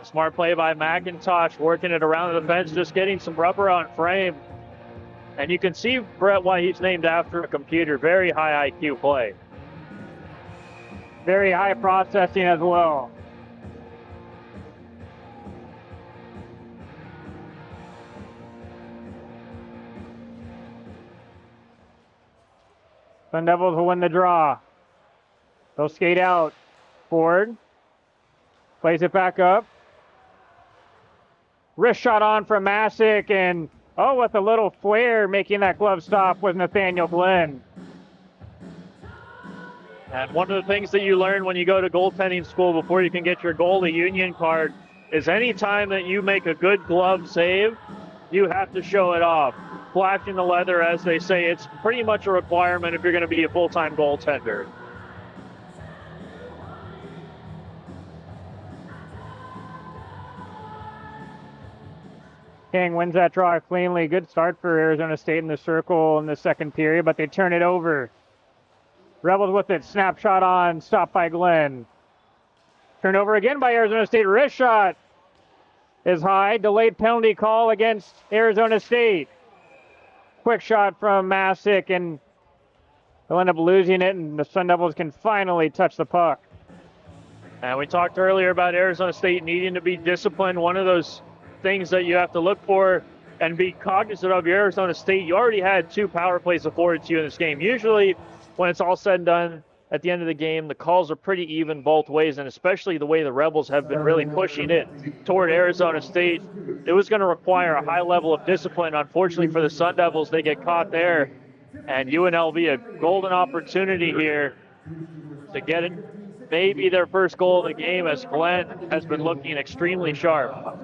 Smart play by McIntosh, working it around the fence, just getting some rubber on frame. And you can see, Brett, why he's named after a computer. Very high IQ play. Very high processing as well. Sun Devils will win the draw. They'll skate out. Ford plays it back up. Wrist shot on from Masick, and with a little flare making that glove stop was Nathaniel Glenn. And one of the things that you learn when you go to goaltending school before you can get your goalie union card is any time that you make a good glove save, you have to show it off. Flashing the leather, as they say, it's pretty much a requirement if you're going to be a full-time goaltender. King wins that draw cleanly. Good start for Arizona State in the circle in the second period, but they turn it over. Rebels with it. Snapshot on. Stopped by Glenn. Turnover again by Arizona State. Wrist shot is high. Delayed penalty call against Arizona State. Quick shot from Masick, and they'll end up losing it, and the Sun Devils can finally touch the puck. And we talked earlier about Arizona State needing to be disciplined. One of those things that you have to look for and be cognizant of your Arizona State, you already had 2 power plays afforded to you in this game. Usually, when it's all said and done, at the end of the game, the calls are pretty even both ways, and especially the way the Rebels have been really pushing it toward Arizona State. It was going to require a high level of discipline. Unfortunately for the Sun Devils, they get caught there, and UNLV a golden opportunity here to get it. Maybe their first goal of the game, as Glenn has been looking extremely sharp.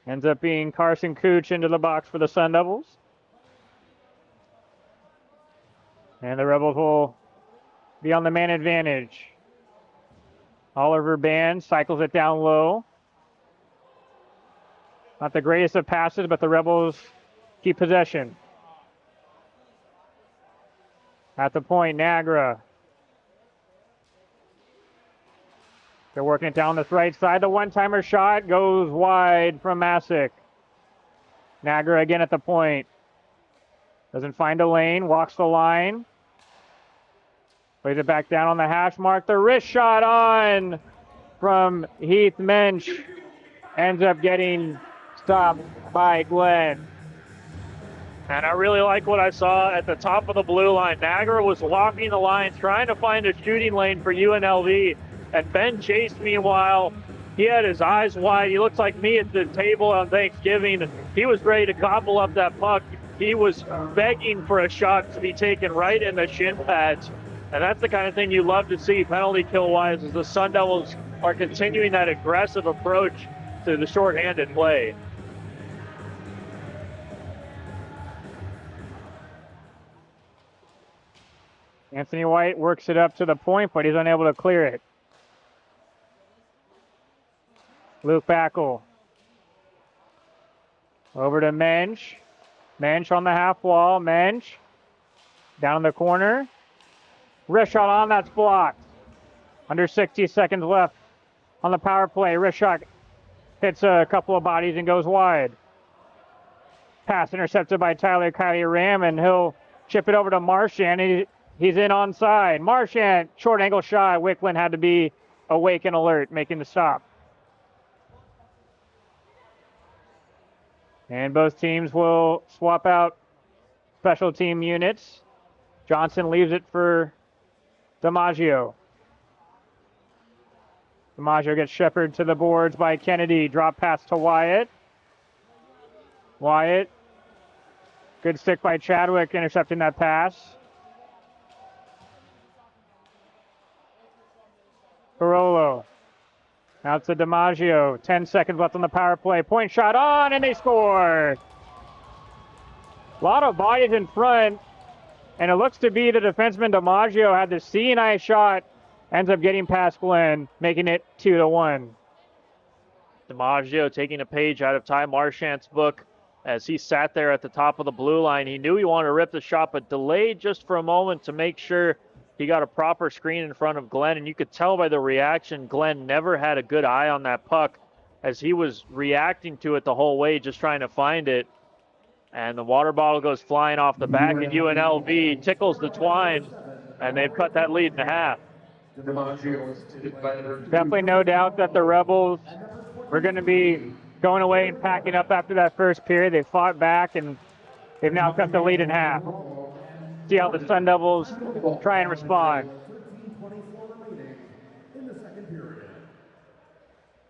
Ends up being Carson Cooch into the box for the Sun Devils. And the Rebels will be on the man advantage. Oliver Band cycles it down low. Not the greatest of passes, but the Rebels keep possession. At the point, Nagra. They're working it down this right side. The one-timer shot goes wide from Masick. Nagra again at the point. Doesn't find a lane, walks the line. Plays it back down on the hash mark. The wrist shot on from Heath Mensch. Ends up getting stopped by Glenn. And I really like what I saw at the top of the blue line. Nagra was walking the line, trying to find a shooting lane for UNLV. And Ben Chase, meanwhile, he had his eyes wide. He looks like me at the table on Thanksgiving. He was ready to gobble up that puck. He was begging for a shot to be taken right in the shin pads. And that's the kind of thing you love to see penalty kill-wise, as the Sun Devils are continuing that aggressive approach to the shorthanded play. Anthony White works it up to the point, but he's unable to clear it. Luke Backel. Over to Mensch. Mensch on the half wall. Mensch. Down in the corner. Wrist shot on, that's blocked. Under 60 seconds left on the power play. Wrist shot hits a couple of bodies and goes wide. Pass intercepted by Tyler Kylie Ram, and he'll chip it over to Marchand. He's in onside. Marchand, short angle shot. Wickland had to be awake and alert, making the stop. And both teams will swap out special team units. Johnson leaves it for DiMaggio. DiMaggio gets shepherded to the boards by Kennedy. Drop pass to Wyatt. Wyatt. Good stick by Chadwick, intercepting that pass. Carollo. Out to DiMaggio. 10 seconds left on the power play. Point shot on, and they score. A lot of bodies in front, and it looks to be the defenseman DiMaggio had the CNI shot, ends up getting past Glenn, making it 2-1. DiMaggio taking a page out of Ty Marchant's book as he sat there at the top of the blue line. He knew he wanted to rip the shot, but delayed just for a moment to make sure he got a proper screen in front of Glenn, and you could tell by the reaction, Glenn never had a good eye on that puck as he was reacting to it the whole way, just trying to find it. And the water bottle goes flying off the back, and UNLV tickles the twine, and they've cut that lead in half. Definitely no doubt that the Rebels were going to be going away and packing up after that first period. They fought back, and they've now cut the lead in half. See how the Sun Devils try and respond.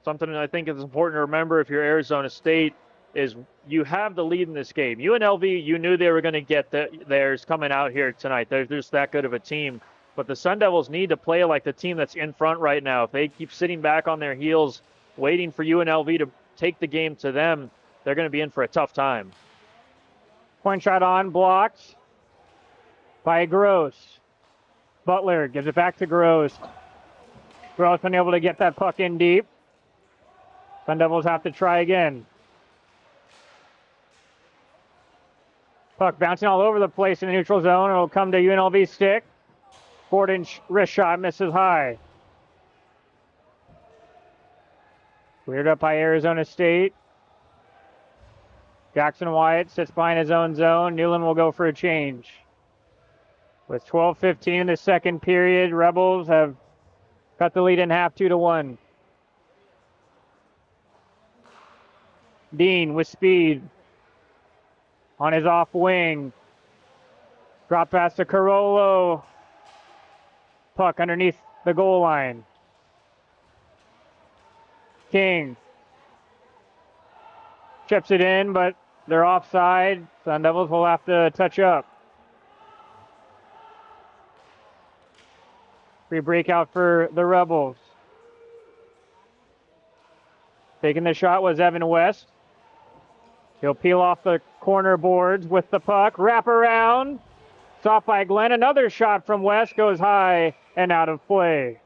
Something I think is important to remember if you're Arizona State is you have the lead in this game. UNLV, you knew they were going to get theirs coming out here tonight. They're just that good of a team. But the Sun Devils need to play like the team that's in front right now. If they keep sitting back on their heels, waiting for UNLV to take the game to them, they're going to be in for a tough time. Point shot on, blocked by Gross. Butler gives it back to Gross. Gross unable to get that puck in deep. Sun Devils have to try again. Puck bouncing all over the place in the neutral zone. It'll come to UNLV's stick. 4-inch wrist shot misses high. Cleared up by Arizona State. Jackson Wyatt sits behind his own zone. Newland will go for a change. With 12:15 in the second period, Rebels have cut the lead in half 2-1. Dean with speed on his off wing. Drop pass to Carollo. Puck underneath the goal line. King chips it in, but they're offside. Sun Devils will have to touch up. Free breakout for the Rebels. Taking the shot was Evan West. He'll peel off the corner boards with the puck. Wrap around. Stopped by Glenn. Another shot from West goes high and out of play.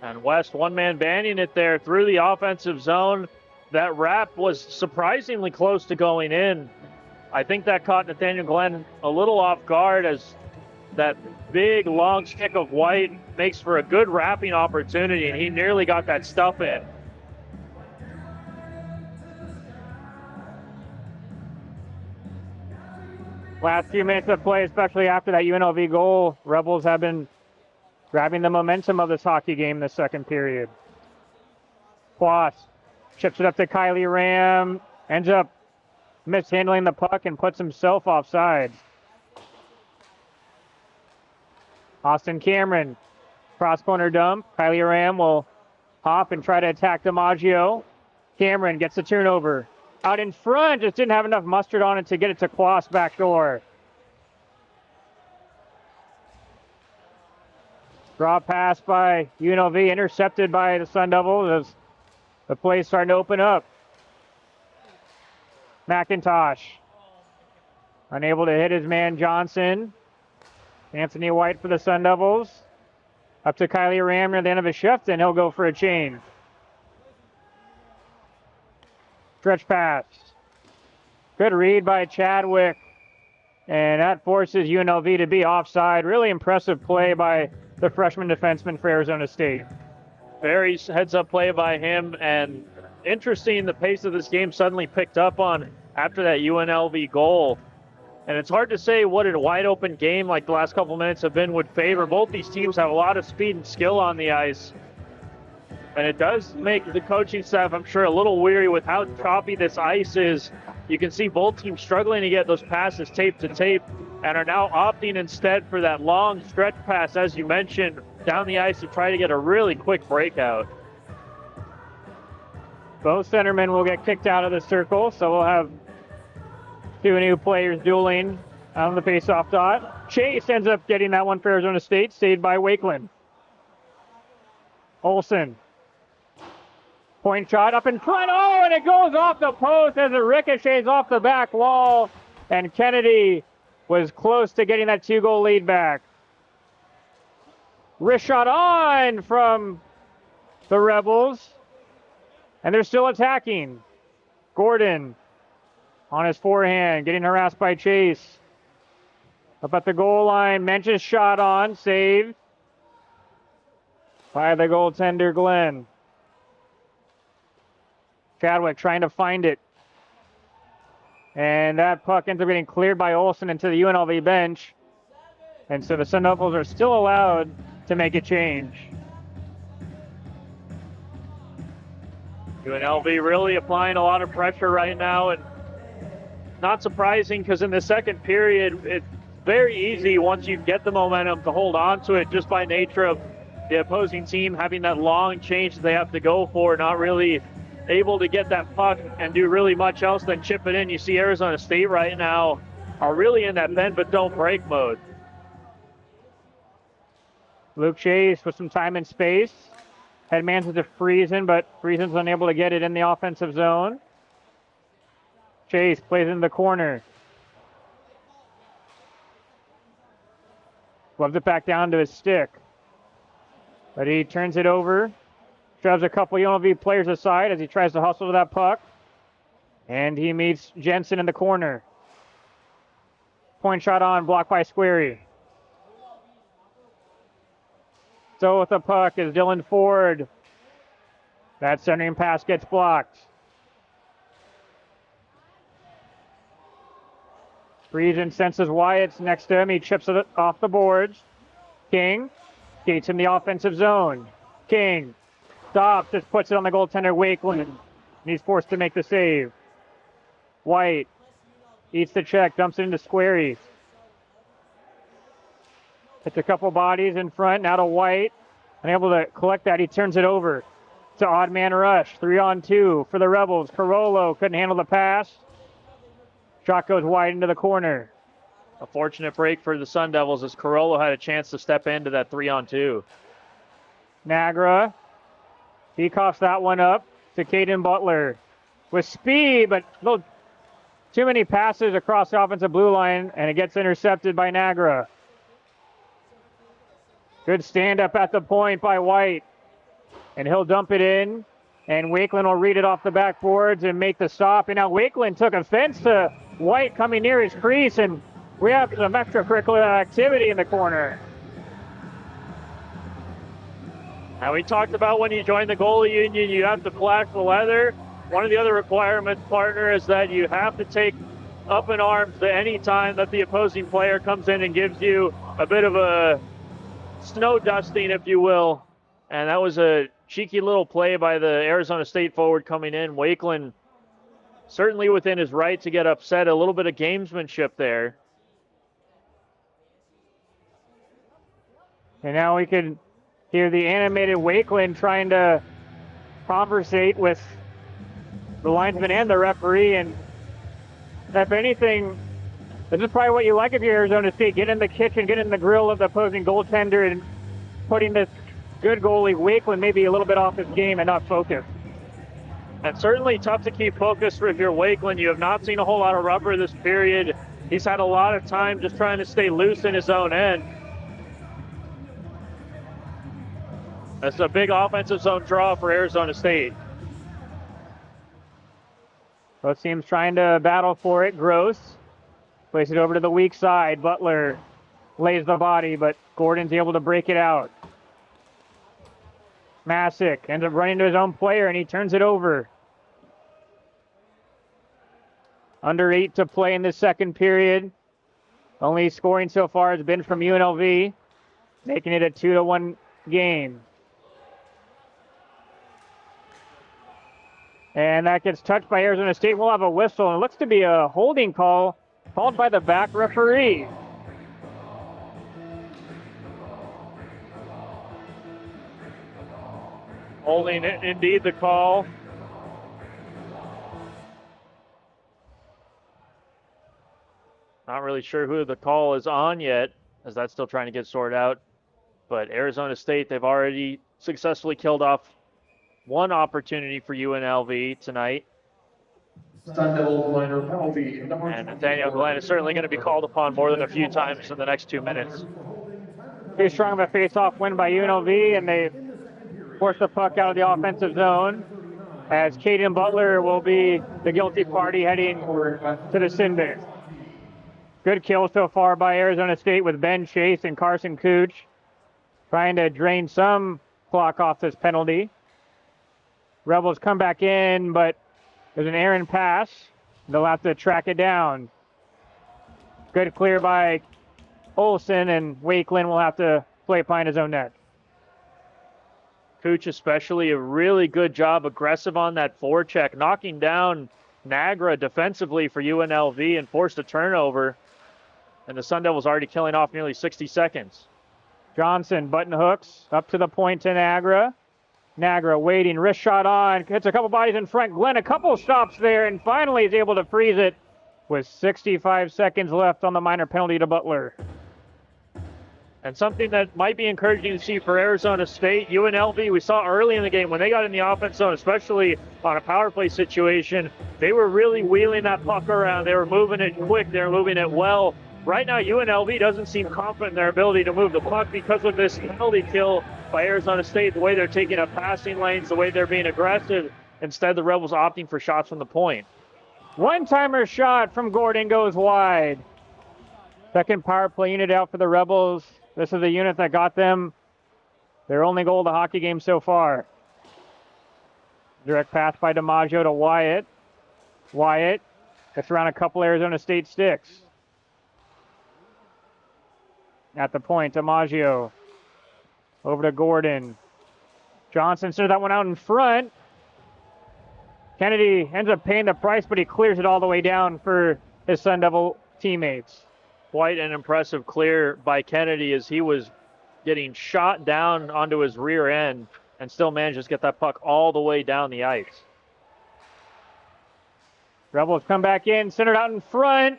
And West one-man banding it there through the offensive zone. That wrap was surprisingly close to going in. I think that caught Nathaniel Glenn a little off guard as that big, long stick of White makes for a good wrapping opportunity, and he nearly got that stuff in. Last few minutes of play, especially after that UNLV goal, Rebels have been grabbing the momentum of this hockey game in the second period. Quas chips it up to Kylie Ram, ends up mishandling the puck and puts himself offside. Austin Cameron, cross corner dump. Kylie Ram will hop and try to attack DiMaggio. Cameron gets the turnover. Out in front, just didn't have enough mustard on it to get it to Quas back door. Draw pass by UNLV, intercepted by the Sun Devils as the play's starting to open up. McIntosh, unable to hit his man Johnson. Anthony White for the Sun Devils. Up to Kylie Ram near the end of his shift, and he'll go for a change. Stretch pass. Good read by Chadwick. And that forces UNLV to be offside. Really impressive play by the freshman defenseman for Arizona State. Very heads-up play by him, and interesting the pace of this game suddenly picked up on after that UNLV goal. And it's hard to say what a wide-open game like the last couple minutes have been would favor. Both these teams have a lot of speed and skill on the ice. And it does make the coaching staff, I'm sure, a little weary with how choppy this ice is. You can see both teams struggling to get those passes tape to tape and are now opting instead for that long stretch pass, as you mentioned, down the ice to try to get a really quick breakout. Both centermen will get kicked out of the circle, so we'll have two new players dueling on the faceoff dot. Chase ends up getting that one for Arizona State, saved by Wakeland. Olsen. Point shot up in front. Oh, and it goes off the post as it ricochets off the back wall. And Kennedy was close to getting that 2-goal lead back. Wrist shot on from the Rebels. And they're still attacking. Gordon on his forehand, getting harassed by Chase. Up at the goal line, Mench's shot on, saved by the goaltender, Glenn. Chadwick trying to find it. And that puck ends up getting cleared by Olsen into the UNLV bench. And so the Sun Devils are still allowed to make a change. UNLV really applying a lot of pressure right now, and not surprising because in the second period, it's very easy once you get the momentum to hold on to it just by nature of the opposing team having that long change that they have to go for, not really able to get that puck and do really much else than chip it in. You see Arizona State right now are really in that bend but don't break mode. Luke Chase with some time and space. Headmans it to Friesen, but Friesen's unable to get it in the offensive zone. Chase plays in the corner. Loves it back down to his stick. But he turns it over. Shoves a couple UNLV players aside as he tries to hustle to that puck. And he meets Jensen in the corner. Point shot on, blocked by Squarey. So with the puck is Dylan Ford. That centering pass gets blocked. Friesen senses Wyatt's next to him. He chips it off the boards. King skates in the offensive zone. King stops, just puts it on the goaltender Wakeland. And he's forced to make the save. White eats the check, dumps it into Squarey. Hits a couple bodies in front, now to White. Unable to collect that, he turns it over to odd man rush. 3-on-2 for the Rebels. Carollo couldn't handle the pass. Shot goes wide into the corner. A fortunate break for the Sun Devils as Carollo had a chance to step into that 3-on-2. Nagra. He coughs that one up to Caden Butler. With speed, but little too many passes across the offensive blue line, and it gets intercepted by Nagra. Good stand up at the point by White. And he'll dump it in. And Wakeland will read it off the backboards and make the stop. And now Wakeland took offense to White coming near his crease. And we have some extracurricular activity in the corner. Now we talked about when you join the goalie union, you have to flash the leather. One of the other requirements, partner, is that you have to take up in arms at any time that the opposing player comes in and gives you a bit of a snow dusting, if you will. And that was a cheeky little play by the Arizona State forward coming in. Wakeland certainly within his right to get upset. A little bit of gamesmanship there. And now we can hear the animated Wakeland trying to conversate with the linesman and the referee. And if anything, this is probably what you like if you're Arizona State. Get in the kitchen, get in the grill of the opposing goaltender and putting this good goalie Wakeland maybe a little bit off his game and not focus. And certainly tough to keep focused if you're Wakeland. You have not seen a whole lot of rubber this period. He's had a lot of time just trying to stay loose in his own end. That's a big offensive zone draw for Arizona State. Both teams trying to battle for it. Gross plays it over to the weak side. Butler lays the body, but Gordon's able to break it out. Masick ends up running to his own player, and he turns it over. Under 8 to play in this second period. Only scoring so far has been from UNLV, making it a 2-1 game. And that gets touched by Arizona State. We'll have a whistle, and it looks to be a holding call called by the back referee. Holding it, indeed, the call. Not really sure who the call is on yet, as that's still trying to get sorted out. But Arizona State, they've already successfully killed off one opportunity for UNLV tonight. Sun Devils minor penalty. And Nathaniel Glenn is certainly going to be called upon more than a few times in the next 2 minutes. Too strong of a face-off win by UNLV, and they force the puck out of the offensive zone as Caden Butler will be the guilty party heading to the sin bin. Good kill so far by Arizona State with Ben Chase and Carson Cooch trying to drain some clock off this penalty. Rebels come back in, but there's an errant pass. They'll have to track it down. Good clear by Olsen, and Wakeland will have to play behind his own net. Cooch especially, a really good job, aggressive on that forecheck, knocking down Nagra defensively for UNLV and forced a turnover. And the Sun Devils already killing off nearly 60 seconds. Johnson button hooks up to the point to Nagra. Nagra waiting, wrist shot on, hits a couple bodies in front. Glenn a couple stops there and finally is able to freeze it with 65 seconds left on the minor penalty to Butler. And something that might be encouraging to see for Arizona State, UNLV, we saw early in the game when they got in the offense zone, especially on a power play situation, they were really wheeling that puck around. They were moving it quick. They were moving it well. Right now, UNLV doesn't seem confident in their ability to move the puck because of this penalty kill by Arizona State, the way they're taking up passing lanes, the way they're being aggressive. Instead, the Rebels opting for shots from the point. One-timer shot from Gordon goes wide. Second power play unit out for the Rebels. This is the unit that got them their only goal of the hockey game so far. Direct pass by DiMaggio to Wyatt. Wyatt gets around a couple Arizona State sticks. At the point, DiMaggio over to Gordon. Johnson sends that one out in front. Kennedy ends up paying the price, but he clears it all the way down for his Sun Devil teammates. Quite an impressive clear by Kennedy as he was getting shot down onto his rear end and still manages to get that puck all the way down the ice. Rebels come back in, centered out in front.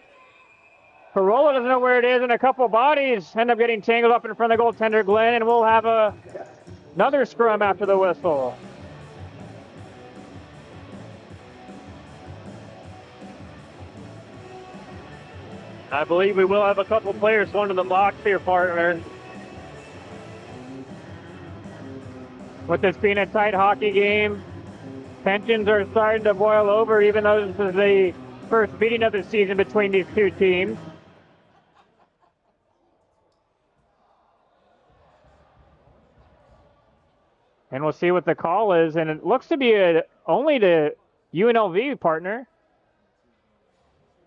Parola doesn't know where it is, and a couple bodies end up getting tangled up in front of the goaltender, Glenn, and we'll have another scrum after the whistle. I believe we will have a couple players going to the box here, partner. With this being a tight hockey game, tensions are starting to boil over, even though this is the first meeting of the season between these two teams. And we'll see what the call is, and it looks to be only to UNLV, partner.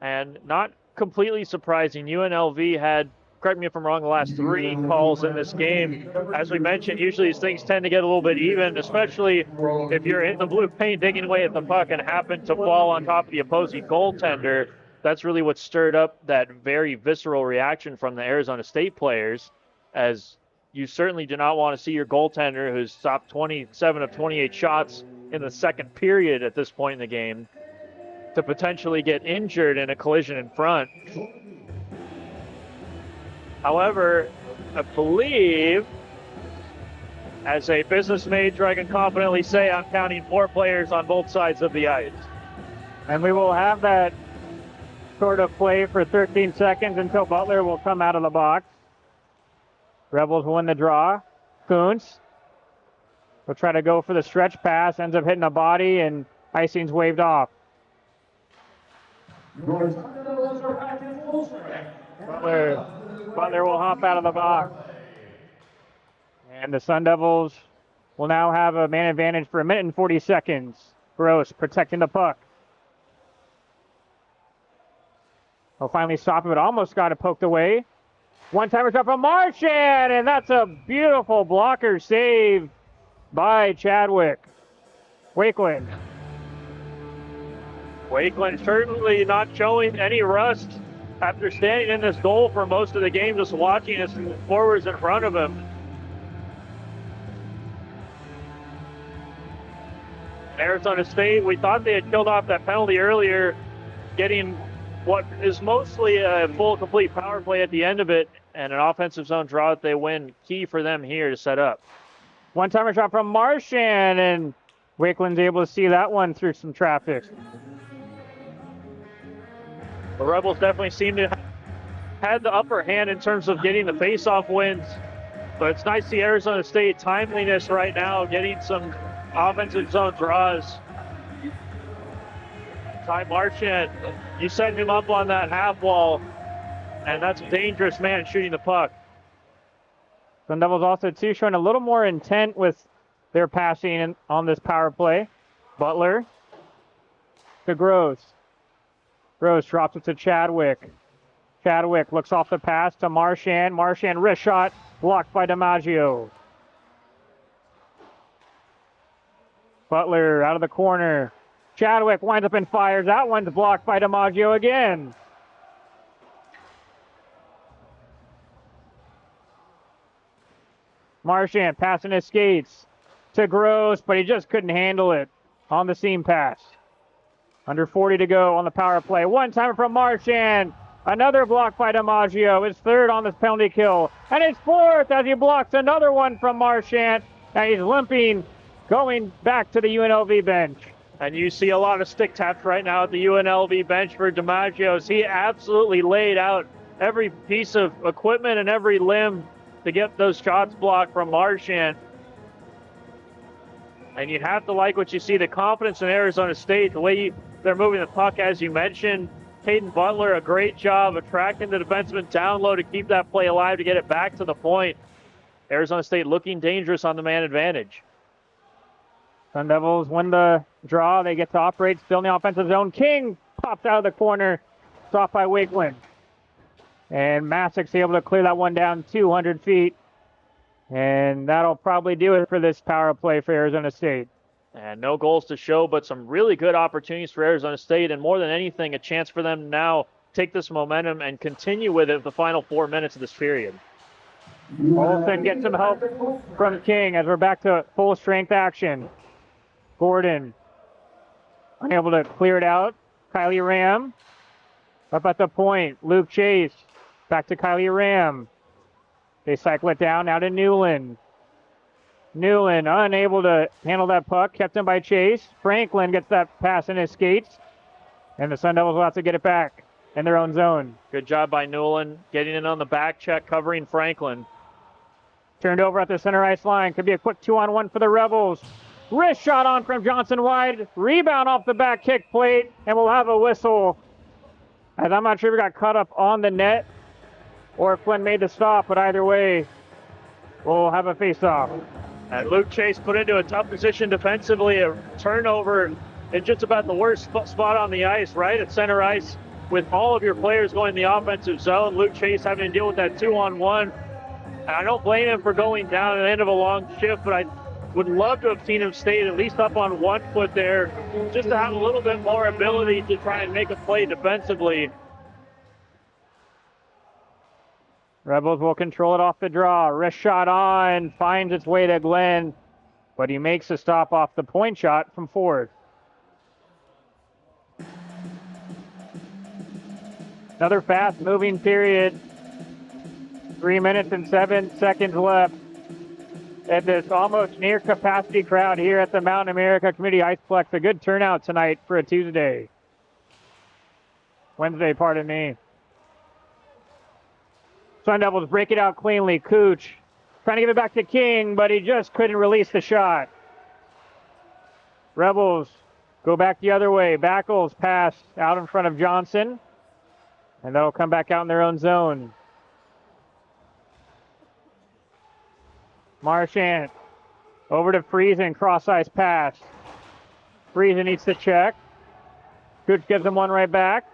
And not completely surprising, UNLV had, correct me if I'm wrong, the last 3 calls in this game. As we mentioned, usually these things tend to get a little bit even, especially if you're in the blue paint digging away at the puck and happen to fall on top of the opposing goaltender. That's really what stirred up that very visceral reaction from the Arizona State players, as you certainly do not want to see your goaltender, who's stopped 27 of 28 shots in the second period at this point in the game, to potentially get injured in a collision in front. However, I believe, as a business major, I can confidently say I'm counting 4 players on both sides of the ice. And we will have that sort of play for 13 seconds until Butler will come out of the box. Rebels win the draw. Kuntz will try to go for the stretch pass, ends up hitting a body, and icing's waved off. Butler will hop out of the box. And the Sun Devils will now have a man advantage for 1 minute and 40 seconds. Gross protecting the puck. He'll finally stop him. It almost got it poked away. One-timer shot from Marchand, and that's a beautiful blocker save by Chadwick. Wakeland. Wakeland certainly not showing any rust after standing in this goal for most of the game, just watching his forwards in front of him. Arizona State, we thought they had killed off that penalty earlier, getting what is mostly a full, complete power play at the end of it, and an offensive zone draw that they win. Key for them here to set up. One-timer shot from Marchand, and Wakeland's able to see that one through some traffic. The Rebels definitely seem to have had the upper hand in terms of getting the face-off wins, but it's nice to see Arizona State timeliness right now, getting some offensive zone draws. Ty Marchand, you set him up on that half wall, and that's a dangerous man shooting the puck. Sun Devils also, too, showing a little more intent with their passing on this power play. Butler to Gross. Gross drops it to Chadwick. Chadwick looks off the pass to Marchand. Marchand wrist shot blocked by DiMaggio. Butler out of the corner. Chadwick winds up and fires. That one's blocked by DiMaggio again. Marchand passing his skates to Gross, but he just couldn't handle it on the seam pass. Under 40 to go on the power play. One-timer from Marchand. Another block by DiMaggio. His third on this penalty kill. And his fourth as he blocks another one from Marchand. And he's limping, going back to the UNLV bench. And you see a lot of stick taps right now at the UNLV bench for DiMaggio. He absolutely laid out every piece of equipment and every limb to get those shots blocked from Marchand. And you have to like what you see, the confidence in Arizona State, the way they're moving the puck, as you mentioned. Hayden Butler, a great job attracting the defenseman down low to keep that play alive, to get it back to the point. Arizona State looking dangerous on the man advantage. Sun Devils win the draw. They get to operate still in the offensive zone. King pops out of the corner, stopped by Wakeland. And Massick's able to clear that one down 200 feet. And that'll probably do it for this power play for Arizona State. And no goals to show, but some really good opportunities for Arizona State. And more than anything, a chance for them to now take this momentum and continue with it the final 4 minutes of this period. Olsen gets some help from King as we're back to full strength action. Gordon unable to clear it out. Kylie Ram up at the point. Luke Chase back to Kylie Ram. They cycle it down now to Newland. Newland unable to handle that puck, kept in by Chase. Franklin gets that pass in his skates, and the Sun Devils will have to get it back in their own zone. Good job by Newland, getting in on the back check, covering Franklin. Turned over at the center ice line. Could be a quick 2-on-1 for the Rebels. Wrist shot on from Johnson wide. Rebound off the back kick plate, and we'll have a whistle. As I'm not sure if it got caught up on the net or if Flynn made the stop, but either way, we'll have a face-off. And Luke Chase put into a tough position defensively, a turnover in just about the worst spot on the ice, right at center ice, with all of your players going in the offensive zone. Luke Chase having to deal with that 2-on-1. And I don't blame him for going down at the end of a long shift, but I would love to have seen him stay at least up on 1 foot there, just to have a little bit more ability to try and make a play defensively. Rebels will control it off the draw. Wrist shot on, finds its way to Glenn, but he makes a stop off the point shot from Ford. Another fast-moving period. 3 minutes and 7 seconds left at this almost near-capacity crowd here at the Mountain America Community Iceplex. A good turnout tonight for a Wednesday, pardon me. Sun Devils break it out cleanly. Cooch trying to give it back to King, but he just couldn't release the shot. Rebels go back the other way. Backles pass out in front of Johnson, and that'll come back out in their own zone. Marchand over to Friesen, cross-ice pass. Friesen needs to check. Cooch gives him one right back.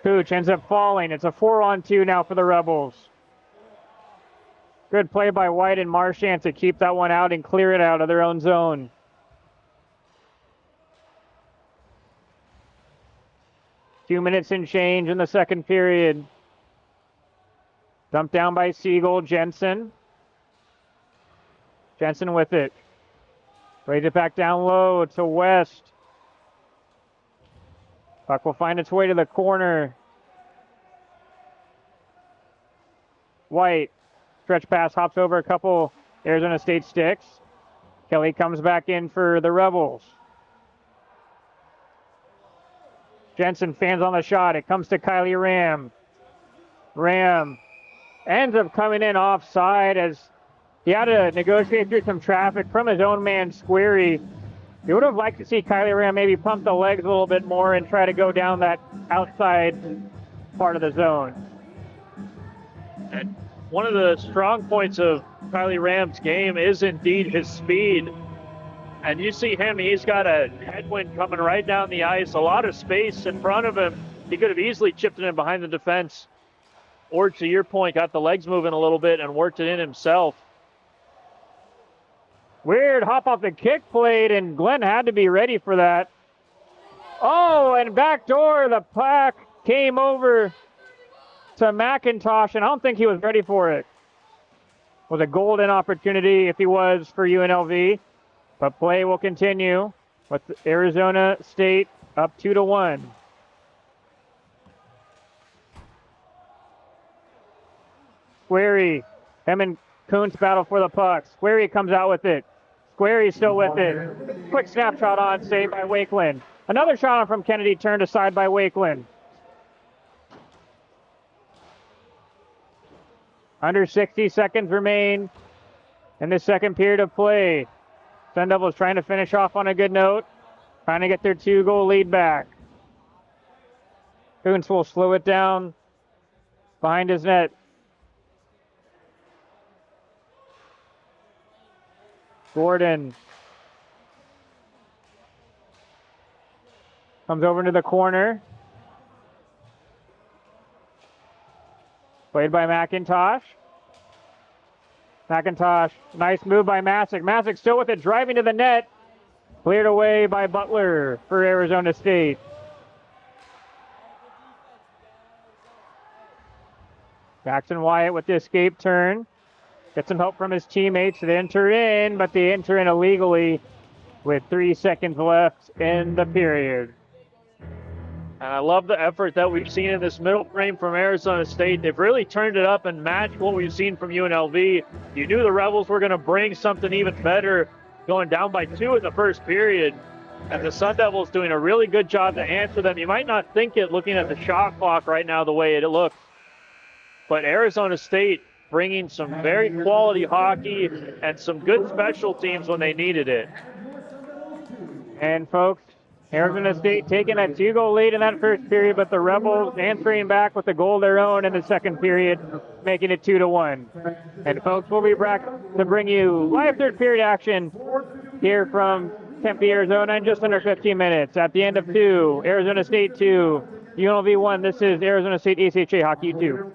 Cooch ends up falling. It's a 4-on-2 now for the Rebels. Good play by White and Marchand to keep that one out and clear it out of their own zone. 2 minutes and change in the second period. Dumped down by Siegel. Jensen. Jensen with it. Raise it back down low to West. Puck will find its way to the corner. White stretch pass, hops over a couple Arizona State sticks. Kelly comes back in for the Rebels. Jensen fans on the shot. It comes to Kylie Ram. Ram ends up coming in offside as he had to negotiate through some traffic from his own man, Squarey. You would have liked to see Kylie Ram maybe pump the legs a little bit more and try to go down that outside part of the zone. And one of the strong points of Kylie Ram's game is indeed his speed. And you see him, he's got a headwind coming right down the ice, a lot of space in front of him. He could have easily chipped it in behind the defense. Or to your point, got the legs moving a little bit and worked it in himself. Weird hop off the kick plate, and Glenn had to be ready for that. Oh, and backdoor, the puck came over to McIntosh, and I don't think he was ready for it. Was a golden opportunity if he was for UNLV, but play will continue with Arizona State up 2-1. Squarey, him and Kuntz battle for the puck. Squarey comes out with it. Squarey's still with it. Quick snapshot on, saved by Wakeland. Another shot on from Kennedy, turned aside by Wakeland. Under 60 seconds remain in the second period of play. Sun Devils trying to finish off on a good note, trying to get their 2-goal lead back. Kuntz will slow it down behind his net. Gordon comes over into the corner. Played by McIntosh. McIntosh, nice move by Masick. Masick still with it, driving to the net. Cleared away by Butler for Arizona State. Jackson Wyatt with the escape turn. Gets some help from his teammates. They enter in, but they enter in illegally with 3 seconds left in the period. And I love the effort that we've seen in this middle frame from Arizona State. They've really turned it up and matched what we've seen from UNLV. You knew the Rebels were going to bring something even better, going down by 2 in the first period. And the Sun Devils doing a really good job to answer them. You might not think it looking at the shot clock right now the way it looks. But Arizona State bringing some very quality hockey and some good special teams when they needed it. And folks, Arizona State taking a 2-goal lead in that first period, but the Rebels answering back with a goal of their own in the second period, making it 2-1. And folks, we'll be back to bring you live third period action here from Tempe, Arizona in just under 15 minutes. At the end of 2, Arizona State 2, UNLV 1. This is Arizona State ACHA Hockey 2.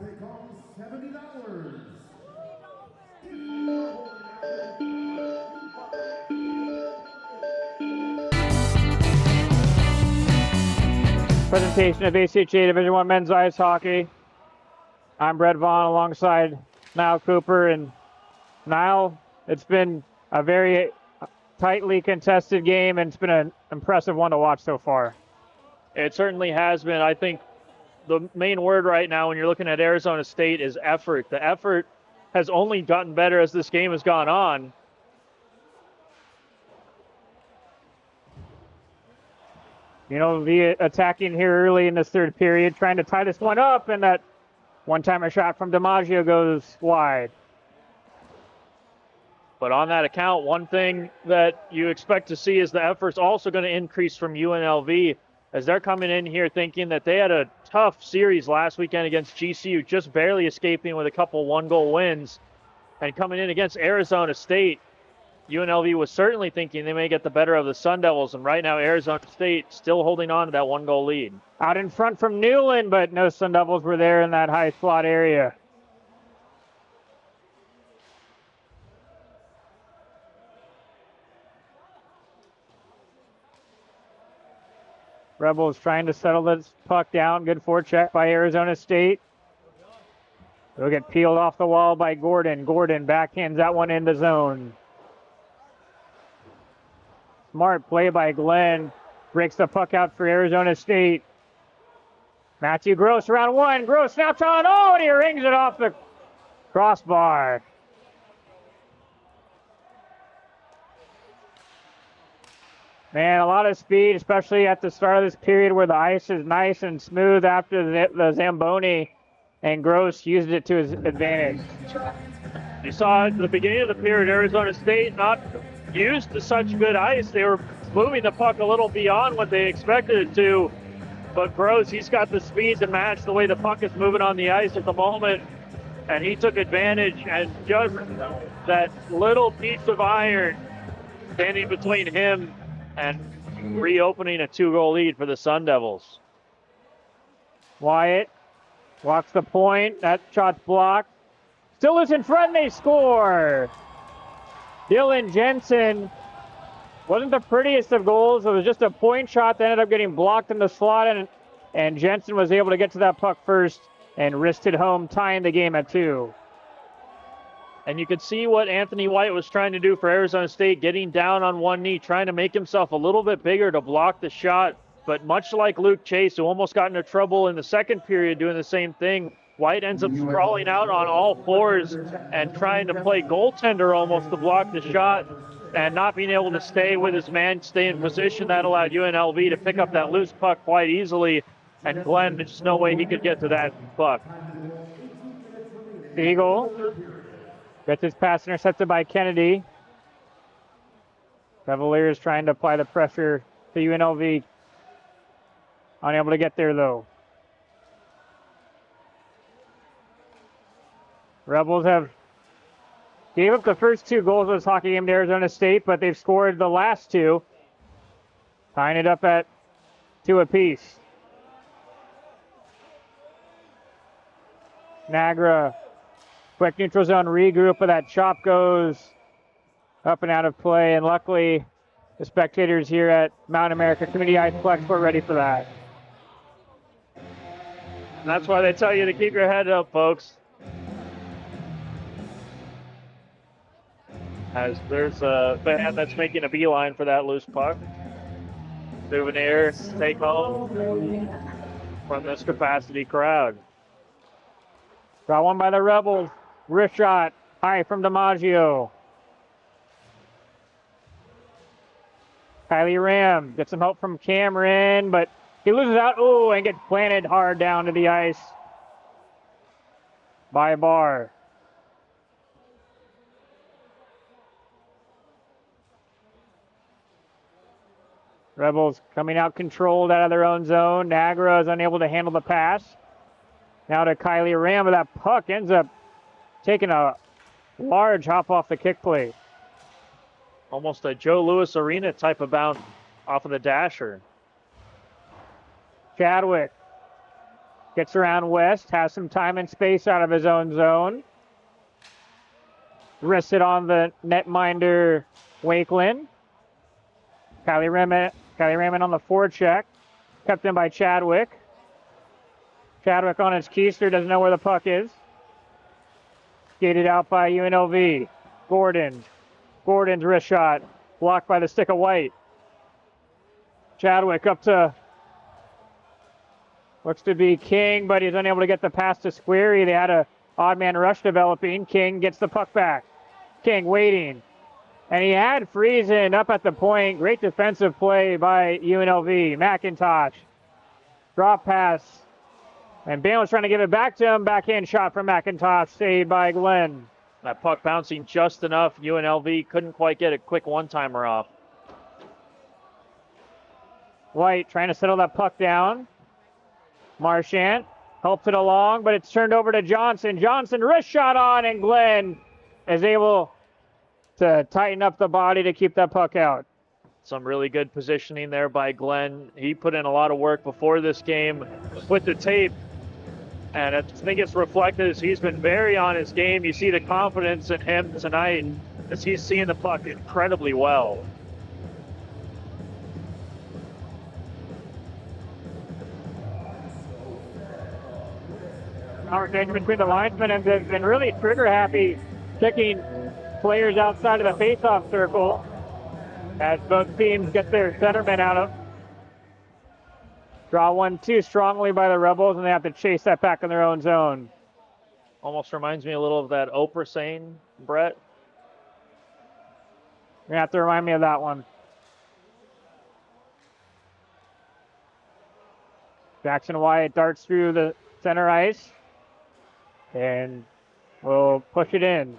Presentation of ACHA Division I Men's Ice Hockey. I'm Brett Vaughn alongside Niall Cooper. And Niall, it's been a very tightly contested game, and it's been an impressive one to watch so far. It certainly has been. I think the main word right now when you're looking at Arizona State is effort. The effort has only gotten better as this game has gone on. You know, the attacking here early in this third period, trying to tie this one up, and that one-timer shot from DiMaggio goes wide. But on that account, one thing that you expect to see is the effort's also going to increase from UNLV, as they're coming in here thinking that they had a tough series last weekend against GCU, just barely escaping with a couple one-goal wins, and coming in against Arizona State. UNLV was certainly thinking they may get the better of the Sun Devils, and right now Arizona State still holding on to that 1-goal lead. Out in front from Newland, but no Sun Devils were there in that high slot area. Rebels trying to settle this puck down. Good forecheck by Arizona State. It'll get peeled off the wall by Gordon. Gordon backhands that one in the zone. Smart play by Glenn. Breaks the puck out for Arizona State. Matthew Gross around one. Gross snapshot. Oh, and he rings it off the Crossbar. Man, a lot of speed, especially at the start of this period where the ice is nice and smooth after the Zamboni, and Gross used it to his advantage. You saw at the beginning of the period, Arizona State not used to such good ice. They were moving the puck a little beyond what they expected it to. But Gross, he's got the speed to match the way the puck is moving on the ice at the moment. And he took advantage, and just that little piece of iron standing between him and reopening a 2-goal lead for the Sun Devils. Wyatt walks the point. That shot's blocked. Still is in front, and they score. Dylan Jensen wasn't the prettiest of goals. It was just a point shot that ended up getting blocked in the slot, and Jensen was able to get to that puck first and wristed home, tying the game at 2. And you could see what Anthony White was trying to do for Arizona State, getting down on one knee, trying to make himself a little bit bigger to block the shot. But much like Luke Chase, who almost got into trouble in the second period doing the same thing, White ends up sprawling out on all fours and trying to play goaltender almost to block the shot, and not being able to stay with his man, stay in position. That allowed UNLV to pick up that loose puck quite easily, and Glenn, there's just no way he could get to that puck. Eagle gets his pass intercepted by Kennedy. Cavaliers trying to apply the pressure to UNLV. Unable to get there, though. Rebels have gave up the first 2 goals of this hockey game to Arizona State, but they've scored the last 2, tying it up at 2 apiece. Nagra, quick neutral zone regroup, but that chop goes up and out of play, and luckily the spectators here at Mount America Community Iceplex were ready for that. And that's why they tell you to keep your head up, folks. As there's a fan that's making a beeline for that loose puck. Souvenir take home from this capacity crowd. Draw one by the Rebels. Wrist shot high from DiMaggio. Kylie Ram gets some help from Cameron, but he loses out. Oh, and gets planted hard down to the ice by Barr. Rebels coming out controlled out of their own zone. Nagra is unable to handle the pass. Now to Kylie Ram, but that puck ends up taking a large hop off the kick plate. Almost a Joe Louis Arena type of bounce off of the dasher. Chadwick gets around West, has some time and space out of his own zone. Wrists it on the netminder Wakeland. Kylie Raymond on the forecheck. Kept in by Chadwick. Chadwick on his keister, doesn't know where the puck is. Skated out by UNLV. Gordon's wrist shot. Blocked by the stick of White. Chadwick up to, looks to be King, but he's unable to get the pass to Squarey. They had a odd man rush developing. King gets the puck back. King waiting. And he had Friesen up at the point. Great defensive play by UNLV. McIntosh. Drop pass. And Bam was trying to give it back to him. Backhand shot from McIntosh. Saved by Glenn. That puck bouncing just enough. UNLV couldn't quite get a quick one-timer off. White trying to settle that puck down. Marchant helps it along, but it's turned over to Johnson. Johnson wrist shot on, and Glenn is able to tighten up the body to keep that puck out. Some really good positioning there by Glenn. He put in a lot of work before this game with the tape, and I think it's reflected as he's been very on his game. You see the confidence in him tonight as he's seeing the puck incredibly well. Conversation between the linesmen, and they've been really trigger happy, kicking players outside of the faceoff circle as both teams get their centermen out of. Draw 1-2 strongly by the Rebels, and they have to chase that back in their own zone. Almost reminds me a little of that Oprah saying, Brett. You have to remind me of that one. Jackson Wyatt darts through the center ice and will push it in.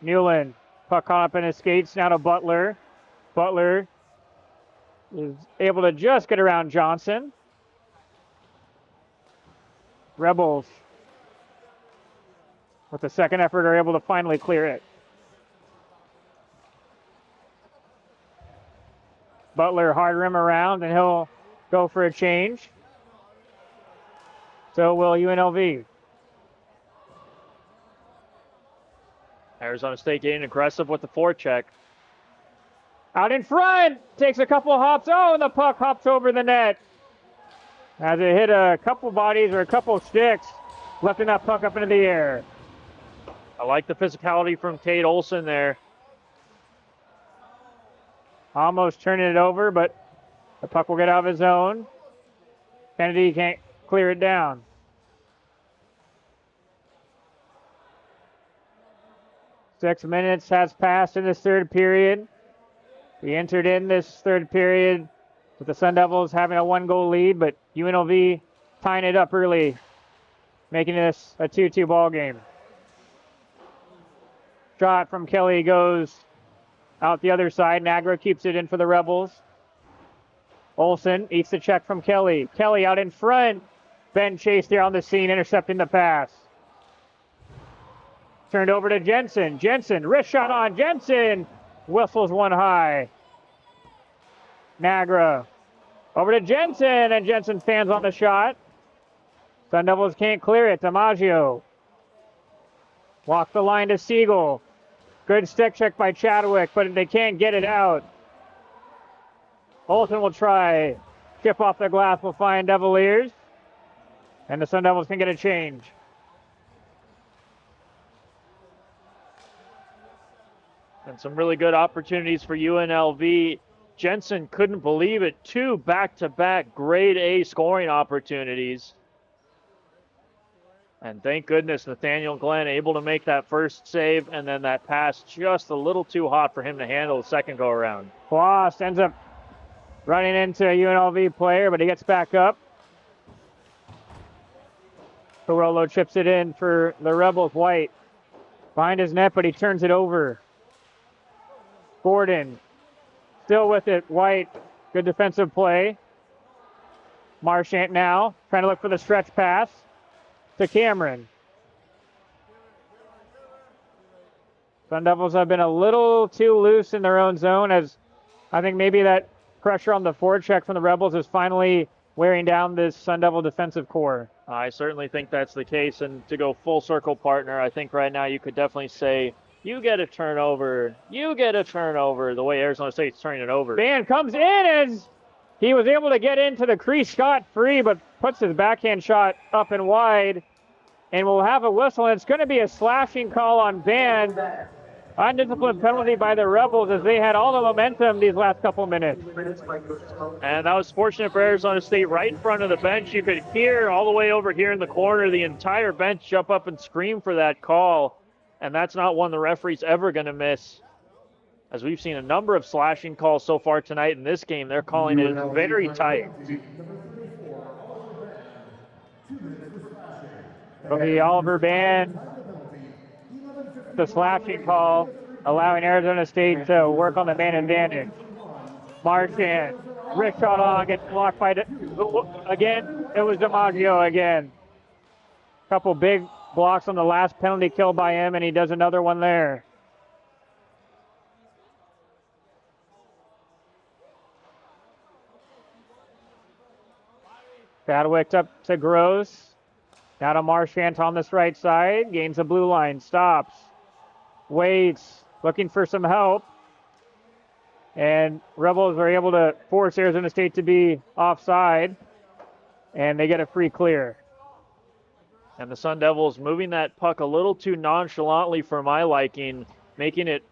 Newland, puck caught up in his skates, now to Butler. Butler is able to just get around Johnson. Rebels, with the second effort, are able to finally clear it. Butler hard rim around, and he'll go for a change. So will UNLV. Arizona State getting aggressive with the forecheck. Out in front, takes a couple hops. Oh, and the puck hops over the net. As it hit a couple bodies or a couple sticks, lifting that puck up into the air. I like the physicality from Tate Olson there. Almost turning it over, but the puck will get out of his zone. Kennedy can't clear it down. Six minutes has passed in this third period. We entered in this third period with the Sun Devils having a 1-goal lead, but UNLV tying it up early, making this a 2-2 ball game. Shot from Kelly goes out the other side. Nagra keeps it in for the Rebels. Olsen eats the check from Kelly. Kelly out in front. Ben Chase there on the scene, intercepting the pass. Turned over to Jensen. Jensen, wrist shot on Jensen. Whistles one high. Nagra over to Jensen, and Jensen stands on the shot. Sun Devils can't clear it. DiMaggio. Walk the line to Siegel. Good stick check by Chadwick, but they can't get it out. Olsen will try. Chip off the glass will find Deviliers. And the Sun Devils can get a change. And some really good opportunities for UNLV. Jensen couldn't believe it. 2 back-to-back grade A scoring opportunities. And thank goodness Nathaniel Glenn able to make that first save, and then that pass just a little too hot for him to handle the second go-around. Floss ends up running into a UNLV player, but he gets back up. Carollo chips it in for the Rebels. White behind his net, but he turns it over. Gordon still with it. White, good defensive play. Marchant now trying to look for the stretch pass to Cameron. Sun Devils have been a little too loose in their own zone, as I think maybe that pressure on the forecheck from the Rebels is finally wearing down this Sun Devil defensive core. I certainly think that's the case, and to go full circle, partner, I think right now you could definitely say, you get a turnover, the way Arizona State's turning it over. Van comes in as he was able to get into the crease scot-free, but puts his backhand shot up and wide, and we'll have a whistle, and it's going to be a slashing call on Van. Undisciplined penalty by the Rebels, as they had all the momentum these last couple minutes. And that was fortunate for Arizona State right in front of the bench. You could hear all the way over here in the corner the entire bench jump up and scream for that call. And that's not one the referee's ever going to miss. As we've seen a number of slashing calls so far tonight in this game, they're calling it very tight. It'll be Oliver Band, the slashing call, allowing Arizona State to work on the man advantage. Marchand, wrist shot on, gets blocked by, again, it was DiMaggio again. Couple big blocks on the last penalty kill by him, and he does another one there. Chadwick up to Gross. Now to Marchant on this right side. Gains the blue line. Stops. Waits. Looking for some help. And Rebels are able to force Arizona State to be offside. And they get a free clear. And the Sun Devils moving that puck a little too nonchalantly for my liking, making it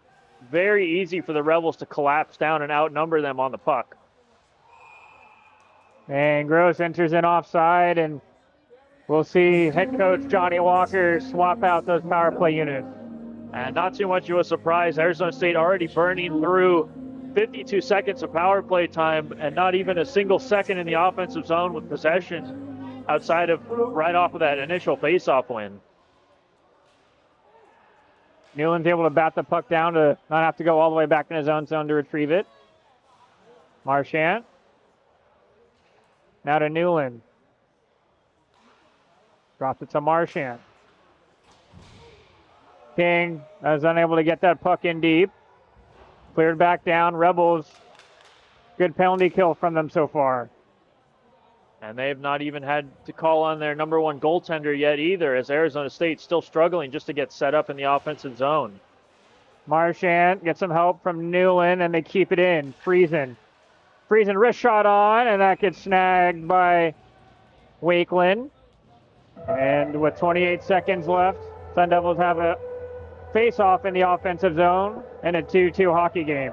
very easy for the Rebels to collapse down and outnumber them on the puck. And Gross enters in offside, and We'll see head coach Johnny Walker swap out those power play units. And not too much of a surprise. Arizona State already burning through 52 seconds of power play time and not even a single second in the offensive zone with possession outside of right off of that initial faceoff win. Newland's able to bat the puck down to not have to go all the way back in his own zone to retrieve it. Marchand. Now to Newland. Drops it to Marchand. King is unable to get that puck in deep. Cleared back down. Rebels, good penalty kill from them so far. And they've not even had to call on their number one goaltender yet either, as Arizona State's still struggling just to get set up in the offensive zone. Marchand gets some help from Newland, and they keep it in. Friesen wrist shot on, and that gets snagged by Wakeland. And with 28 seconds left, Sun Devils have a face-off in the offensive zone and a 2-2 hockey game.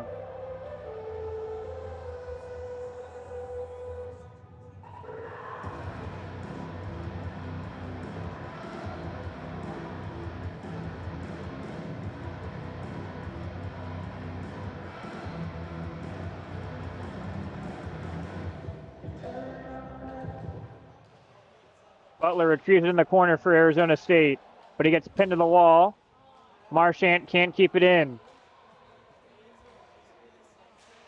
Butler retrieves it in the corner for Arizona State, but he gets pinned to the wall. Marchand can't keep it in.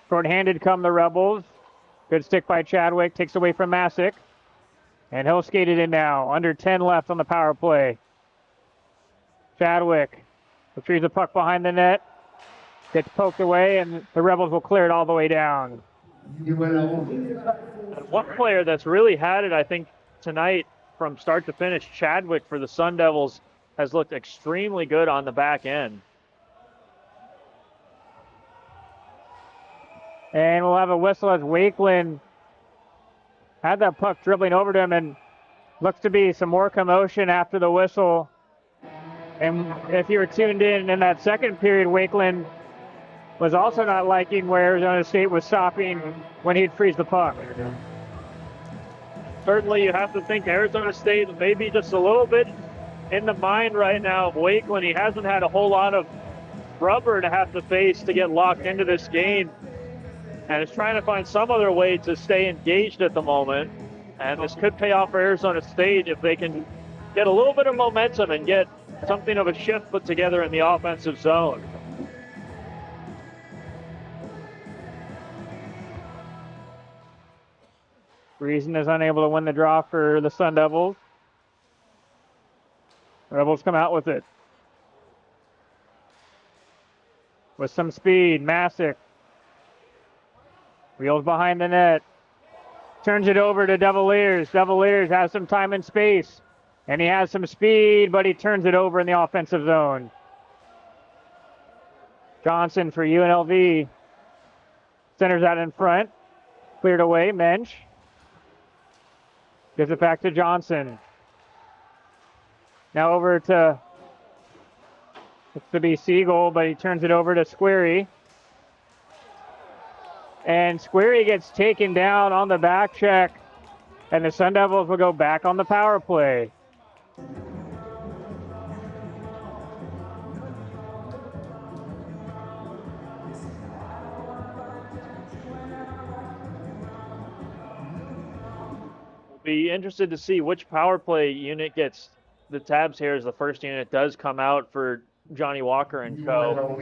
Short-handed come the Rebels. Good stick by Chadwick, takes away from Masick. And he'll skate it in now. Under 10 left on the power play. Chadwick retrieves the puck behind the net. Gets poked away, and the Rebels will clear it all the way down. And one player that's really had it, I think, tonight from start to finish, Chadwick for the Sun Devils, has looked extremely good on the back end. And we'll have a whistle as Wakeland had that puck dribbling over to him, and looks to be some more commotion after the whistle. And if you were tuned in that second period, Wakeland was also not liking where Arizona State was stopping when he'd freeze the puck. Certainly you have to think Arizona State maybe just a little bit in the mind right now of Wakeland. He hasn't had a whole lot of rubber to have to face to get locked into this game, and is trying to find some other way to stay engaged at the moment. And this could pay off for Arizona State if they can get a little bit of momentum and get something of a shift put together in the offensive zone. Friesen is unable to win the draw for the Sun Devils. Rebels come out with it. With some speed, Masick wheels behind the net. Turns it over to Deviliers. Deviliers has some time and space. And he has some speed, but he turns it over in the offensive zone. Johnson for UNLV. Centers out in front. Cleared away, Mensch. Gives it back to Johnson. Now over to, looks to be Siegel, but he turns it over to Squarey. And Squarey gets taken down on the back check, and the Sun Devils will go back on the power play. Be interested to see which power play unit gets the tabs here as the first unit does come out for Johnny Walker and co.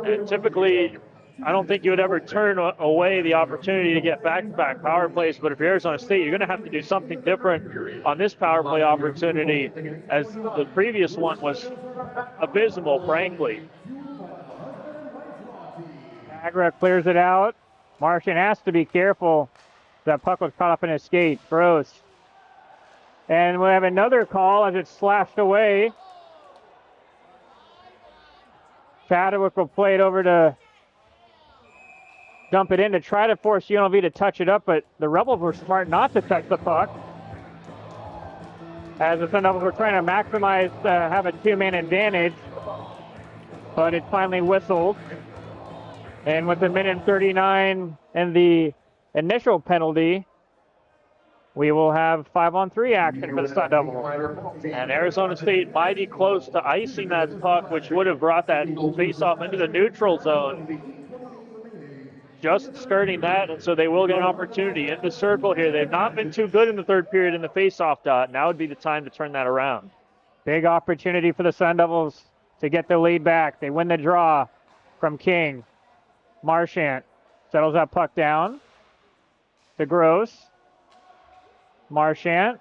And typically, I don't think you would ever turn away the opportunity to get back-to-back power plays, but if you're Arizona State, you're going to have to do something different on this power play opportunity, as the previous one was abysmal, frankly. Agra clears it out. Marchand has to be careful. That puck was caught up in his skate. Gross. And we have another call as it's slashed away. Chadwick will play it over to dump it in to try to force UNLV to touch it up, but the Rebels were smart not to touch the puck, as the Sun Devils were trying to maximize, have a two-man advantage, but it finally whistled. And with the minute 39 and the initial penalty, we will have 5-on-3 action for the Sun Devils. And Arizona State mighty close to icing that puck, which would have brought that face-off into the neutral zone. Just skirting that, and so they will get an opportunity in the circle here. They've not been too good in the third period in the face-off dot. Now would be the time to turn that around. Big opportunity for the Sun Devils to get the lead back. They win the draw from King. Marchant settles that puck down to Gross. Marchant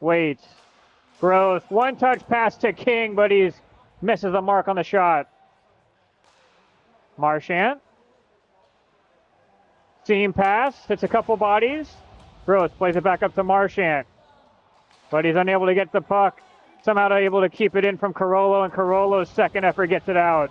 waits. Gross, one-touch pass to King, but he misses the mark on the shot. Marchant. Seam pass, hits a couple bodies. Gross plays it back up to Marchant, but he's unable to get the puck. Somehow able to keep it in from Carollo, and Carollo's second effort gets it out.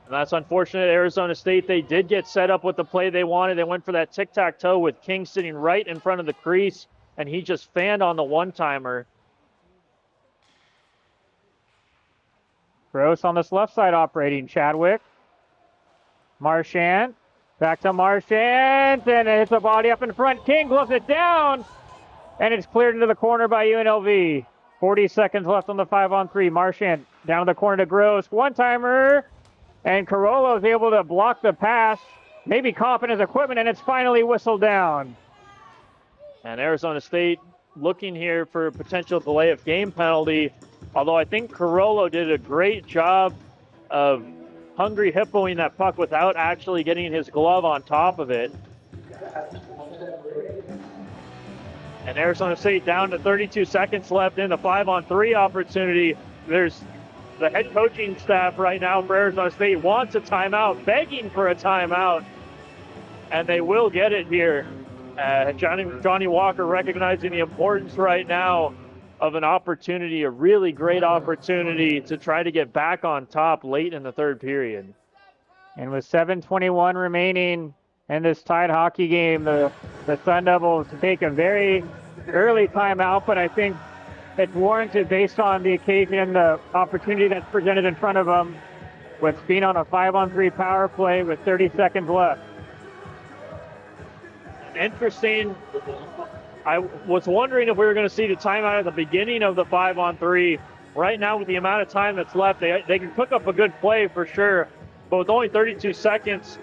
And that's unfortunate. Arizona State, they did get set up with the play they wanted. They went for that tic-tac-toe with King sitting right in front of the crease, and he just fanned on the one-timer. Gross on this left side operating. Chadwick. Marchant. Back to Marchant, and it hits a body up in front. King gloves it down, and it's cleared into the corner by UNLV. 40 seconds left on the 5-on-3. Marchant down to the corner to Gross. One-timer, and Carollo is able to block the pass, maybe caught in his equipment, and it's finally whistled down. And Arizona State looking here for a potential delay of game penalty, although I think Carollo did a great job of hungry hippoing that puck without actually getting his glove on top of it. And Arizona State down to 32 seconds left in the 5-on-3 opportunity. There's the head coaching staff right now for Arizona State wants a timeout, begging for a timeout, and they will get it here. Johnny Walker recognizing the importance right now of an opportunity, a really great opportunity to try to get back on top late in the third period. And with 7:21 remaining in this tied hockey game, the Sun Devils take a very early timeout, but I think it's warranted based on the occasion and the opportunity that's presented in front of them with being on a 5-on-3 power play with 30 seconds left. Interesting. I was wondering if we were going to see the timeout at the beginning of the 5-on-3. Right now, with the amount of time that's left, they can cook up a good play for sure. But with only 32 seconds,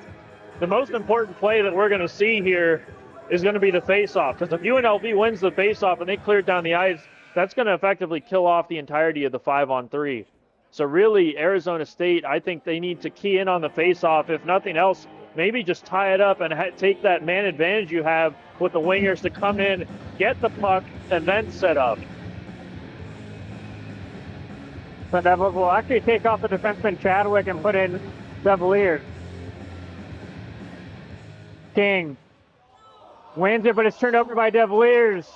the most important play that we're going to see here is going to be the face-off. Because if UNLV wins the face-off and they clear it down the ice, that's going to effectively kill off the entirety of the 5-on-3. So really, Arizona State, I think they need to key in on the face-off. If nothing else, maybe just tie it up and take that man advantage you have with the wingers to come in, get the puck, and then set up. Sun Devils will actually take off the defenseman Chadwick and put in Deviliers. King wins it, but it's turned over by Deviliers.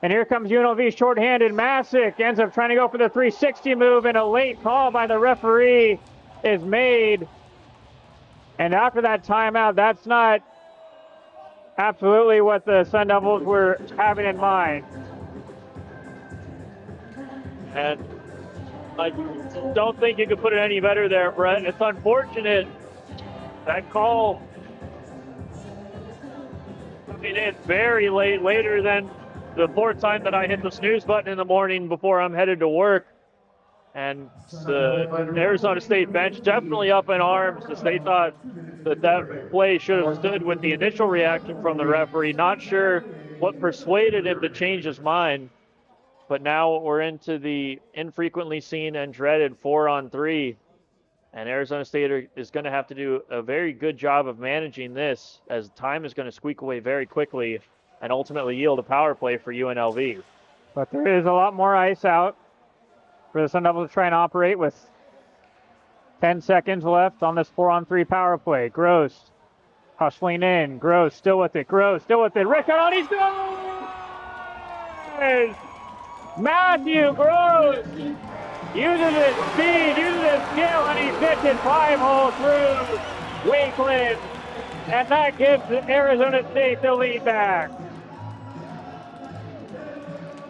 And here comes UNLV shorthanded. Masick ends up trying to go for the 360 move, and a late call by the referee is made. And after that timeout, that's not absolutely what the Sun Devils were having in mind. And I don't think you could put it any better there, Brett. It's unfortunate that call coming in very late, later than the fourth time that I hit the snooze button in the morning before I'm headed to work. And the Arizona State bench definitely up in arms as they thought that play should have stood with the initial reaction from the referee. Not sure what persuaded him to change his mind. But now we're into the infrequently seen and dreaded 4-on-3. And Arizona State is going to have to do a very good job of managing this, as time is going to squeak away very quickly and ultimately yield a power play for UNLV. But there is a lot more ice out for the Sun Devils to try and operate with 10 seconds left on this 4-on-3 power play. Gross hustling in. Gross still with it. Gross still with it. Rickard on his goal! Matthew Gross uses his speed, uses his skill, and he fits it 5-hole through Wakeland. And that gives Arizona State the lead back.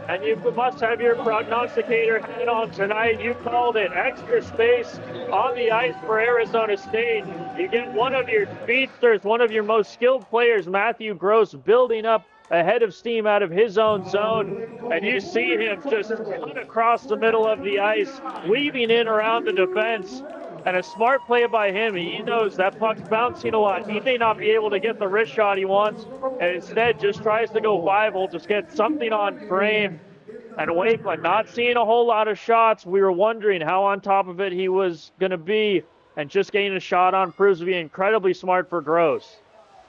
And you must have your prognosticator hat on tonight. You called it. Extra space on the ice for Arizona State. You get one of your speedsters, one of your most skilled players, Matthew Gross, building up a head of steam out of his own zone, and you see him just cut across the middle of the ice, weaving in around the defense. And a smart play by him. He knows that puck's bouncing a lot. He may not be able to get the wrist shot he wants, and instead just tries to go 5-hole, just get something on frame. And Wakeland not seeing a whole lot of shots. We were wondering how on top of it he was going to be, and just getting a shot on proves to be incredibly smart for Gross.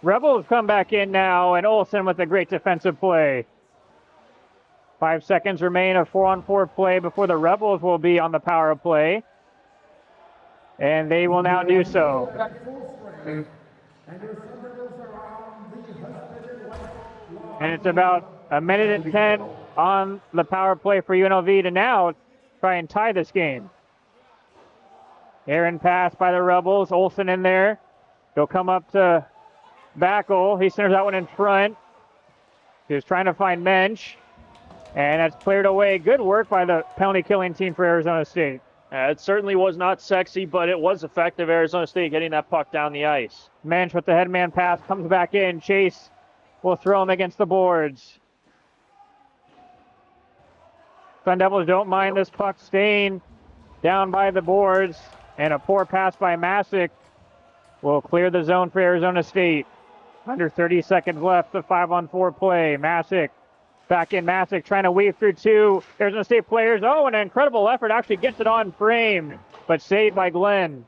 Rebels come back in now, and Olsen with a great defensive play. 5 seconds remain of 4-on-4 play before the Rebels will be on the power play. And they will now do so. And it's about a minute and 10 on the power play for UNLV to now try and tie this game. Aaron pass by the Rebels. Olsen in there. He'll come up to Backel. He centers that one in front. He was trying to find Mensch. And that's cleared away. Good work by the penalty killing team for Arizona State. It certainly was not sexy, but it was effective. Arizona State getting that puck down the ice. Mensch with the headman pass comes back in. Chase will throw him against the boards. Sun Devils don't mind this puck staying down by the boards. And a poor pass by Masick will clear the zone for Arizona State. Under 30 seconds left of 5-on-4 play. Masick back in. Masick trying to weave through two Arizona State players. Oh, an incredible effort. Actually gets it on frame, but saved by Glenn.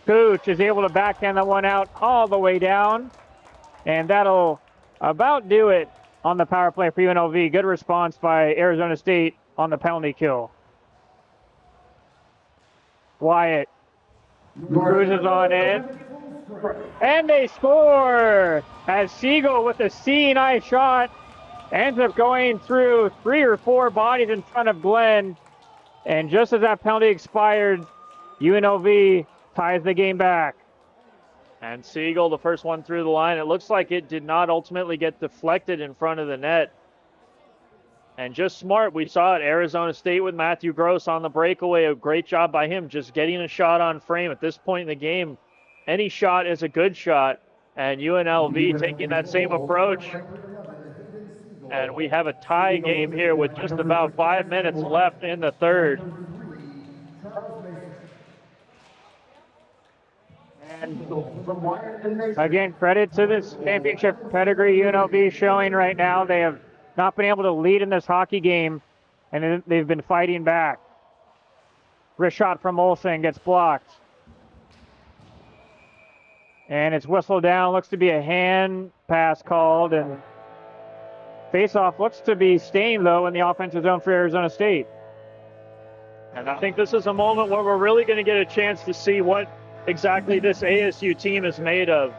Cooch is able to backhand that one out all the way down. And that'll about do it on the power play for UNLV. Good response by Arizona State on the penalty kill. Wyatt cruises on in. And they score as Siegel with a seeing eye shot ends up going through 3 or 4 bodies in front of Glenn. And just as that penalty expired, UNLV ties the game back. And Siegel, the first one through the line, it looks like it did not ultimately get deflected in front of the net. And just smart, we saw it. Arizona State with Matthew Gross on the breakaway. A great job by him just getting a shot on frame. At this point in the game, any shot is a good shot. And UNLV taking that same approach. And we have a tie game here with just about 5 minutes left in the third. And again, credit to this championship pedigree UNLV showing right now. They have not been able to lead in this hockey game, and they've been fighting back. Wrist shot from Olsen gets blocked. And it's whistled down. Looks to be a hand pass called, and faceoff looks to be staying, though, in the offensive zone for Arizona State. And I think this is a moment where we're really going to get a chance to see what exactly this ASU team is made of.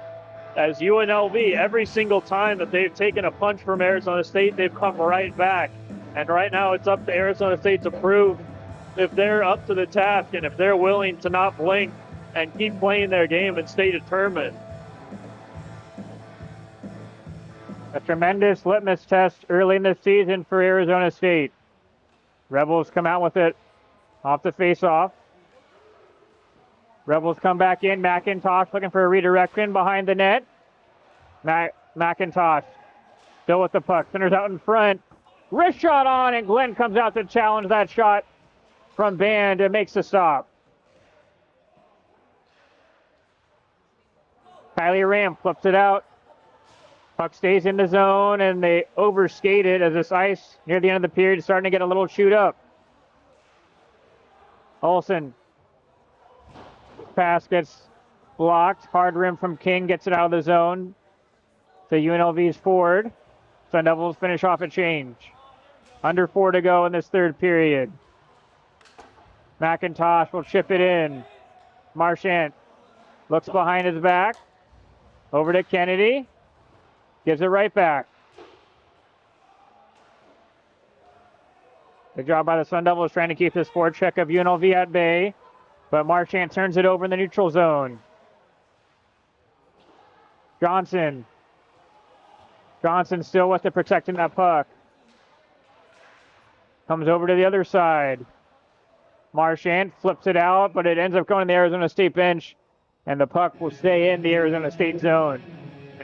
As UNLV, every single time that they've taken a punch from Arizona State, they've come right back. And right now it's up to Arizona State to prove if they're up to the task and if they're willing to not blink and keep playing their game and stay determined. A tremendous litmus test early in the season for Arizona State. Rebels come out with it off the face-off. Rebels come back in. McIntosh looking for a redirection behind the net. McIntosh still with the puck. Centers out in front. Wrist shot on, and Glenn comes out to challenge that shot from Band and makes the stop. Kylie Ram flips it out. Puck stays in the zone, and they overskate it as this ice near the end of the period is starting to get a little chewed up. Olsen. Pass gets blocked. Hard rim from King gets it out of the zone to UNLV's forward. Sun Devils finish off a change. Under 4 to go in this third period. McIntosh will chip it in. Marchant looks behind his back. Over to Kennedy. Gives it right back. Good job by the Sun Devils trying to keep this forecheck of UNLV at bay. But Marchant turns it over in the neutral zone. Johnson still with it, protecting that puck. Comes over to the other side. Marchant flips it out, but it ends up going to the Arizona State bench, and the puck will stay in the Arizona State zone.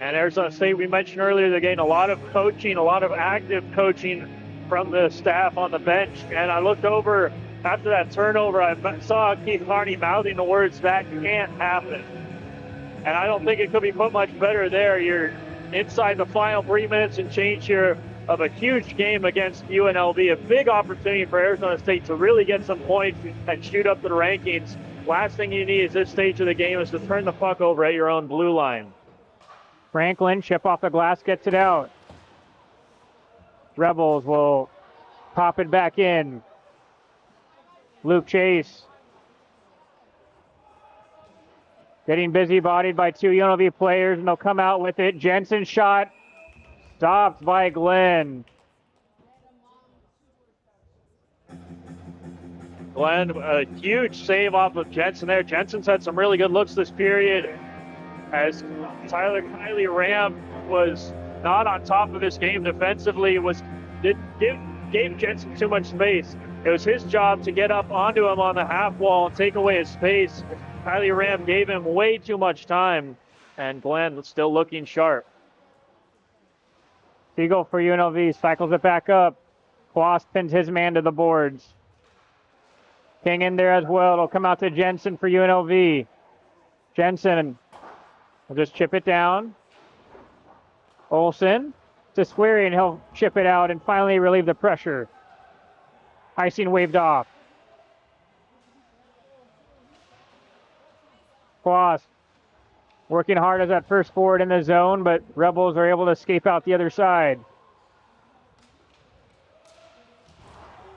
And Arizona State, we mentioned earlier, they're getting a lot of coaching, a lot of active coaching from the staff on the bench. And I looked over after that turnover, I saw Keith Carney mouthing the words, "That can't happen." And I don't think it could be put much better there. You're inside the final 3 minutes and change here of a huge game against UNLV. A big opportunity for Arizona State to really get some points and shoot up the rankings. Last thing you need at this stage of the game is to turn the puck over at your own blue line. Franklin, chip off the glass, gets it out. Rebels will pop it back in. Luke Chase getting busy-bodied by two UNLV players, and they'll come out with it. Jensen shot stopped by Glenn. Glenn, a huge save off of Jensen there. Jensen's had some really good looks this period as Kylie Ram was not on top of this game defensively, gave Jensen too much space. It was his job to get up onto him on the half wall and take away his space. Kylie Ram gave him way too much time, and Glenn still looking sharp. Siegel for UNLV cycles it back up. Kloss pins his man to the boards. King in there as well. It'll come out to Jensen for UNLV. Jensen will just chip it down. Olsen to Sweary, and he'll chip it out and finally relieve the pressure. Icing waved off. Kloss working hard as that first forward in the zone, but Rebels are able to escape out the other side.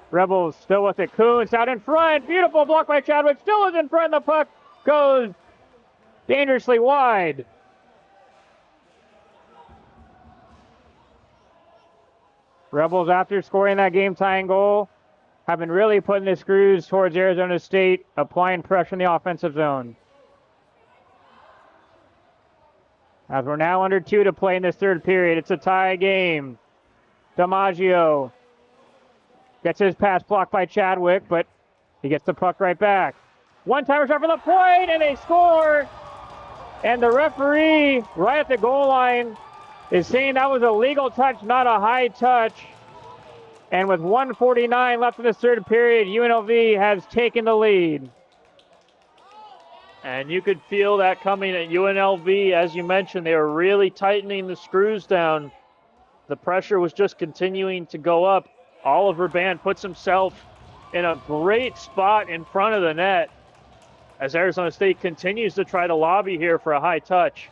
Rebels still with it. Kuntz out in front. Beautiful block by Chadwick. Still is in front. The puck goes dangerously wide. Rebels, after scoring that game-tying goal, have been really putting the screws towards Arizona State, applying pressure in the offensive zone. As we're now under 2 to play in this third period, it's a tie game. DiMaggio gets his pass blocked by Chadwick, but he gets the puck right back. One-timer shot for the point, and they score. And the referee, right at the goal line, is saying that was a legal touch, not a high touch. And with 1:49 left in this third period, UNLV has taken the lead. And you could feel that coming at UNLV. As you mentioned, they were really tightening the screws down. The pressure was just continuing to go up. Oliver Band puts himself in a great spot in front of the net as Arizona State continues to try to lobby here for a high touch.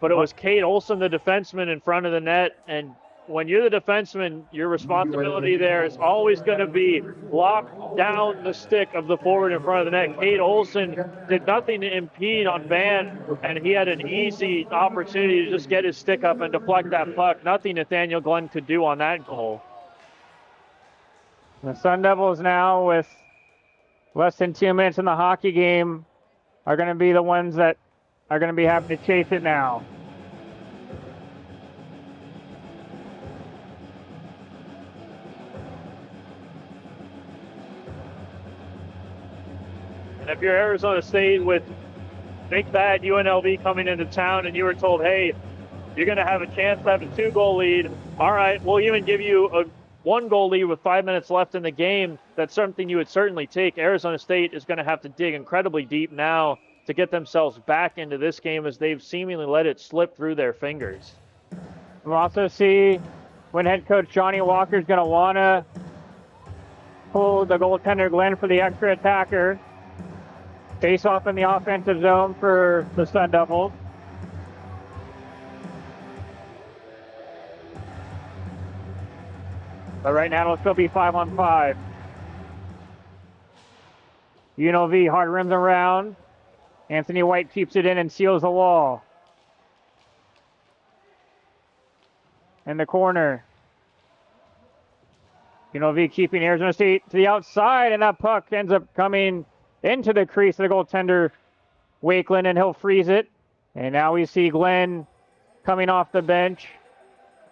But it was Kate Olsen, the defenseman, in front of the net. And when you're the defenseman, your responsibility there is always going to be lock down the stick of the forward in front of the net. Kate Olsen did nothing to impede on Band, and he had an easy opportunity to just get his stick up and deflect that puck. Nothing Nathaniel Glenn could do on that goal. The Sun Devils now, with less than 2 minutes in the hockey game, are going to be the ones that are going to be having to chase it now. And if you're Arizona State with big bad UNLV coming into town and you were told, hey, you're going to have a chance to have a 2-goal lead, all right, we'll even give you a 1-goal lead with 5 minutes left in the game. That's something you would certainly take. Arizona State is going to have to dig incredibly deep now to get themselves back into this game as they've seemingly let it slip through their fingers. We'll also see when head coach Johnny Walker is going to want to pull the goaltender Glenn for the extra attacker. Face off in the offensive zone for the Sun Devils. But right now it'll still be 5-on-5. UNLV hard rims around. Anthony White keeps it in and seals the wall. In the corner. UNLV keeping Arizona State to the outside, and that puck ends up coming into the crease of the goaltender, Wakeland, and he'll freeze it. And now we see Glenn coming onto the bench,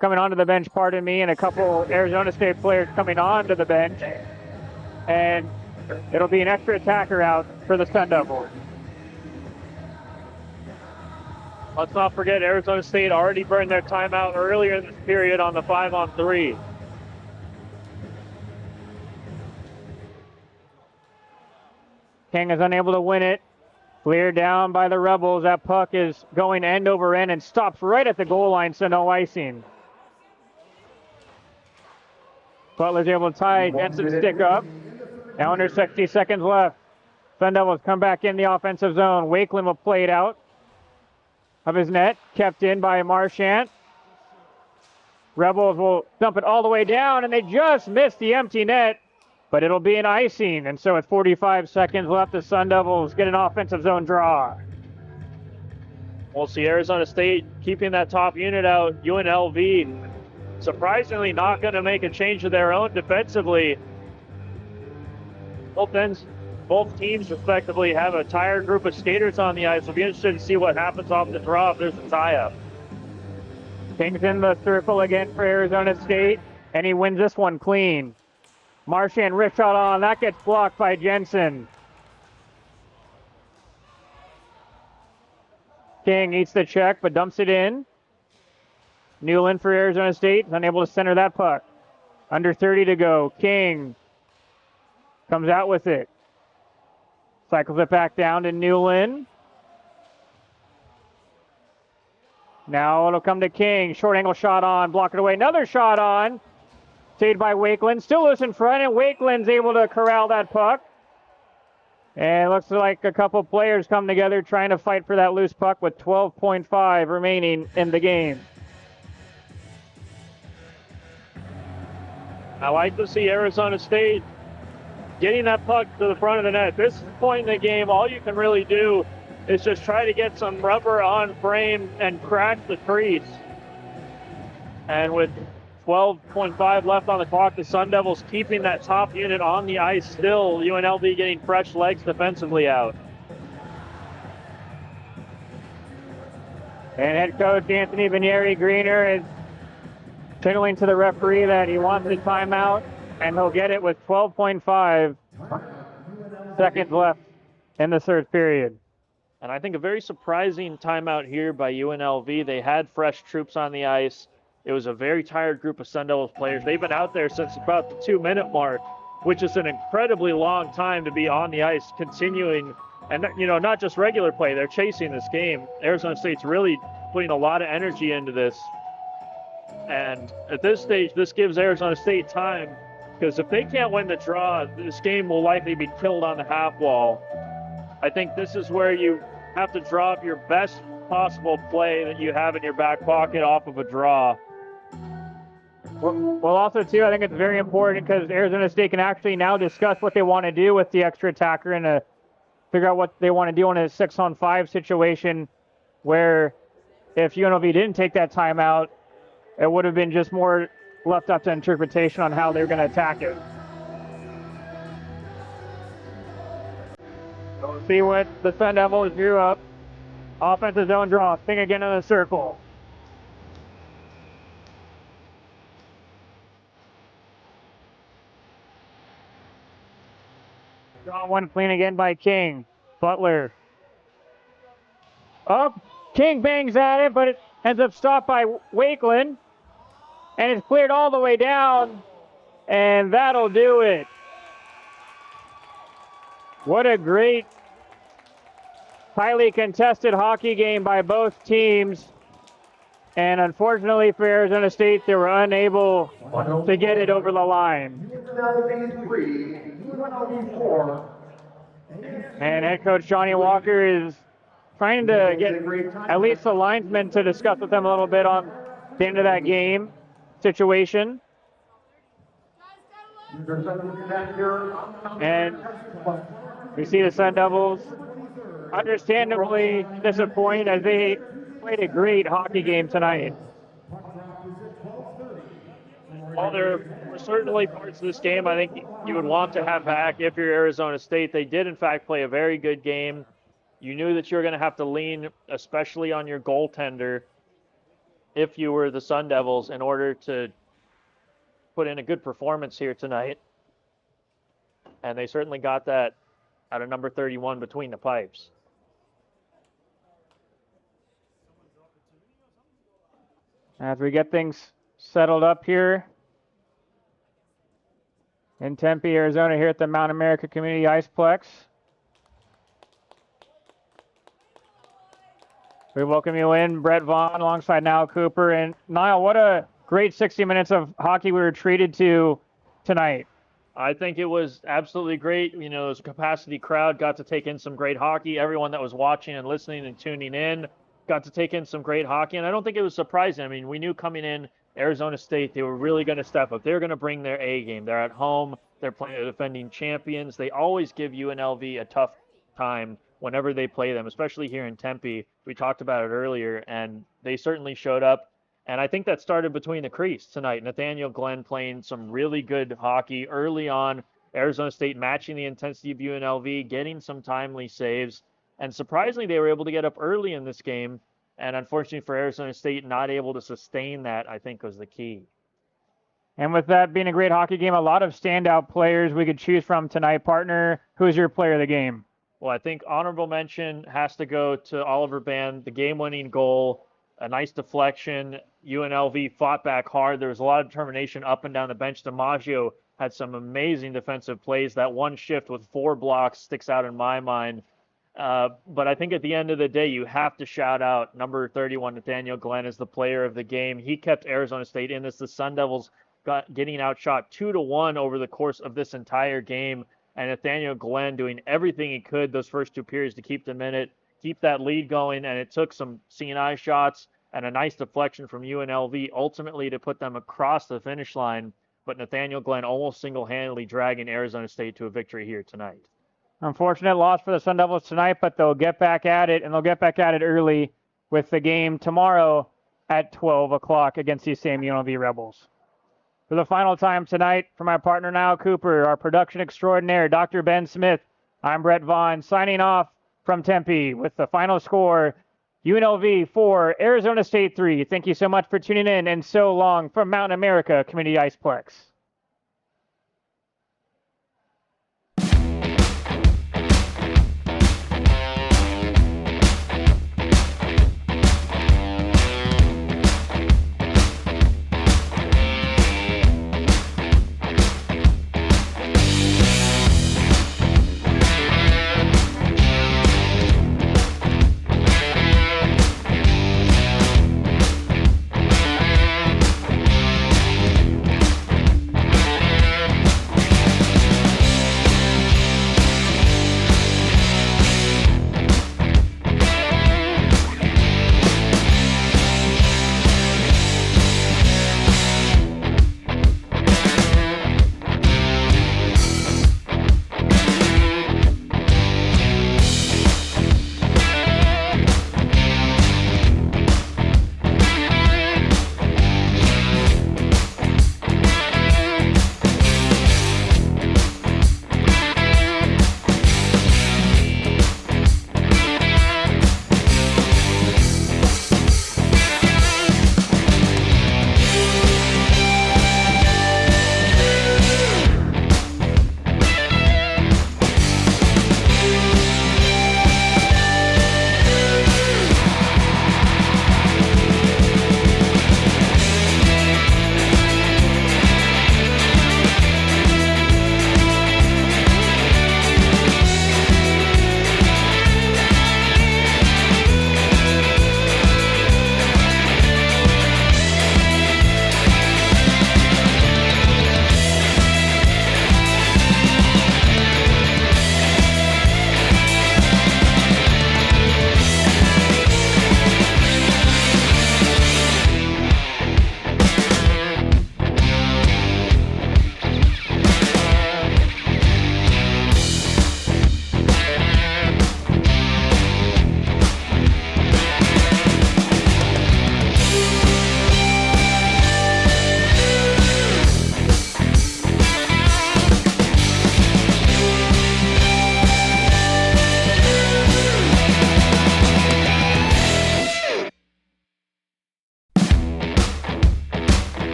pardon me, and a couple Arizona State players coming onto the bench. And it'll be an extra attacker out for the Sun Devils. Let's not forget Arizona State already burned their timeout earlier in this period on the 5-on-3. King is unable to win it. Cleared down by the Rebels. That puck is going end over end and stops right at the goal line, so no icing. Butler's able to tie Jensen's stick up. Now under 60 seconds left. Sun Devils come back in the offensive zone. Wakeland will play it out of his net. Kept in by Marchant. Rebels will dump it all the way down, and they just missed the empty net. But it'll be an icing, and so with 45 seconds left, the Sun Devils get an offensive zone draw. We'll see Arizona State keeping that top unit out. UNLV surprisingly not going to make a change of their own defensively. Both teams respectively have a tired group of skaters on the ice. We'll be interested to see what happens off the draw if there's a tie-up. King's in the circle again for Arizona State, and he wins this one clean. Marchand wrist shot on. That gets blocked by Jensen. King eats the check, but dumps it in. Newland for Arizona State, unable to center that puck. Under 30 to go. King comes out with it. Cycles it back down to Newland. Now it'll come to King. Short angle shot on. Block it away. Another shot on. Saved by Wakeland. Still loose in front, and Wakeland's able to corral that puck. And it looks like a couple players come together trying to fight for that loose puck with 12.5 remaining in the game. I like to see Arizona State getting that puck to the front of the net. This point in the game, all you can really do is just try to get some rubber on frame and crack the crease. And with 12.5 left on the clock, the Sun Devils keeping that top unit on the ice still. UNLV getting fresh legs defensively out. And head coach Anthony Vinieri Greener is signaling to the referee that he wants a timeout, and he'll get it with 12.5 seconds left in the third period. And I think a very surprising timeout here by UNLV. They had fresh troops on the ice. It was a very tired group of Sun Devils players. They've been out there since about the 2-minute mark, which is an incredibly long time to be on the ice continuing. And, not just regular play. They're chasing this game. Arizona State's really putting a lot of energy into this. And at this stage, this gives Arizona State time, because if they can't win the draw, this game will likely be killed on the half wall. I think this is where you have to draw up your best possible play that you have in your back pocket off of a draw. Well, also, too, I think it's very important because Arizona State can actually now discuss what they want to do with the extra attacker and figure out what they want to do in a 6-on-5 situation where if UNLV didn't take that timeout, it would have been just more left up to interpretation on how they're going to attack it. So we'll see what the Sun Devils drew up. Offensive zone draw. Thing again in the circle. Draw one clean again by King. Butler. Up. King bangs at it, but it ends up stopped by Wakeland. And it's cleared all the way down. And that'll do it. What a great, highly contested hockey game by both teams. And unfortunately for Arizona State, they were unable to get it over the line. And head coach Johnny Walker is trying to get at least the linesmen to discuss with them a little bit on the end of that game situation. And we see the Sun Devils understandably disappointed as they played a great hockey game tonight. While there were certainly parts of this game I think you would want to have back if you're Arizona State, they did in fact play a very good game. You knew that you were going to have to lean especially on your goaltender if you were the Sun Devils in order to put in a good performance here tonight. And they certainly got that out of number 31 between the pipes. As we get things settled up here in Tempe, Arizona, here at the Mount America Community Iceplex. We welcome you in, Brett Vaughn, alongside Niall Cooper. And Niall, what a great 60 minutes of hockey we were treated to tonight. I think it was absolutely great. You know, it was a capacity crowd, got to take in some great hockey. Everyone that was watching and listening and tuning in got to take in some great hockey. And I don't think it was surprising. I mean, we knew coming in, Arizona State, they were really going to step up. They're going to bring their A game. They're at home. They're playing the defending champions. They always give UNLV a tough time whenever they play them, especially here in Tempe. We talked about it earlier, and they certainly showed up. And I think that started between the crease tonight. Nathaniel Glenn playing some really good hockey early on. Arizona State matching the intensity of UNLV, getting some timely saves. And surprisingly, they were able to get up early in this game. And unfortunately for Arizona State, not able to sustain that, I think, was the key. And with that being a great hockey game, a lot of standout players we could choose from tonight. Partner, who's your player of the game? Well, I think honorable mention has to go to Oliver Band, the game-winning goal, a nice deflection. UNLV fought back hard. There was a lot of determination up and down the bench. DiMaggio had some amazing defensive plays. That one shift with 4 blocks sticks out in my mind. But I think at the end of the day, you have to shout out number 31, Nathaniel Glenn, as the player of the game. He kept Arizona State in this. The Sun Devils getting outshot 2-1 over the course of this entire game. And Nathaniel Glenn doing everything he could those first 2 periods to keep them in it, keep that lead going. And it took some C&I shots and a nice deflection from UNLV ultimately to put them across the finish line. But Nathaniel Glenn almost single-handedly dragging Arizona State to a victory here tonight. Unfortunate loss for the Sun Devils tonight, but they'll get back at it, and they'll get back at it early with the game tomorrow at 12 o'clock against these same UNLV Rebels. For the final time tonight, for my partner Niall Cooper, our production extraordinaire, Dr. Ben Smith, I'm Brett Vaughn, signing off from Tempe with the final score, UNLV 4, Arizona State 3. Thank you so much for tuning in, and so long from Mountain America Community Iceplex.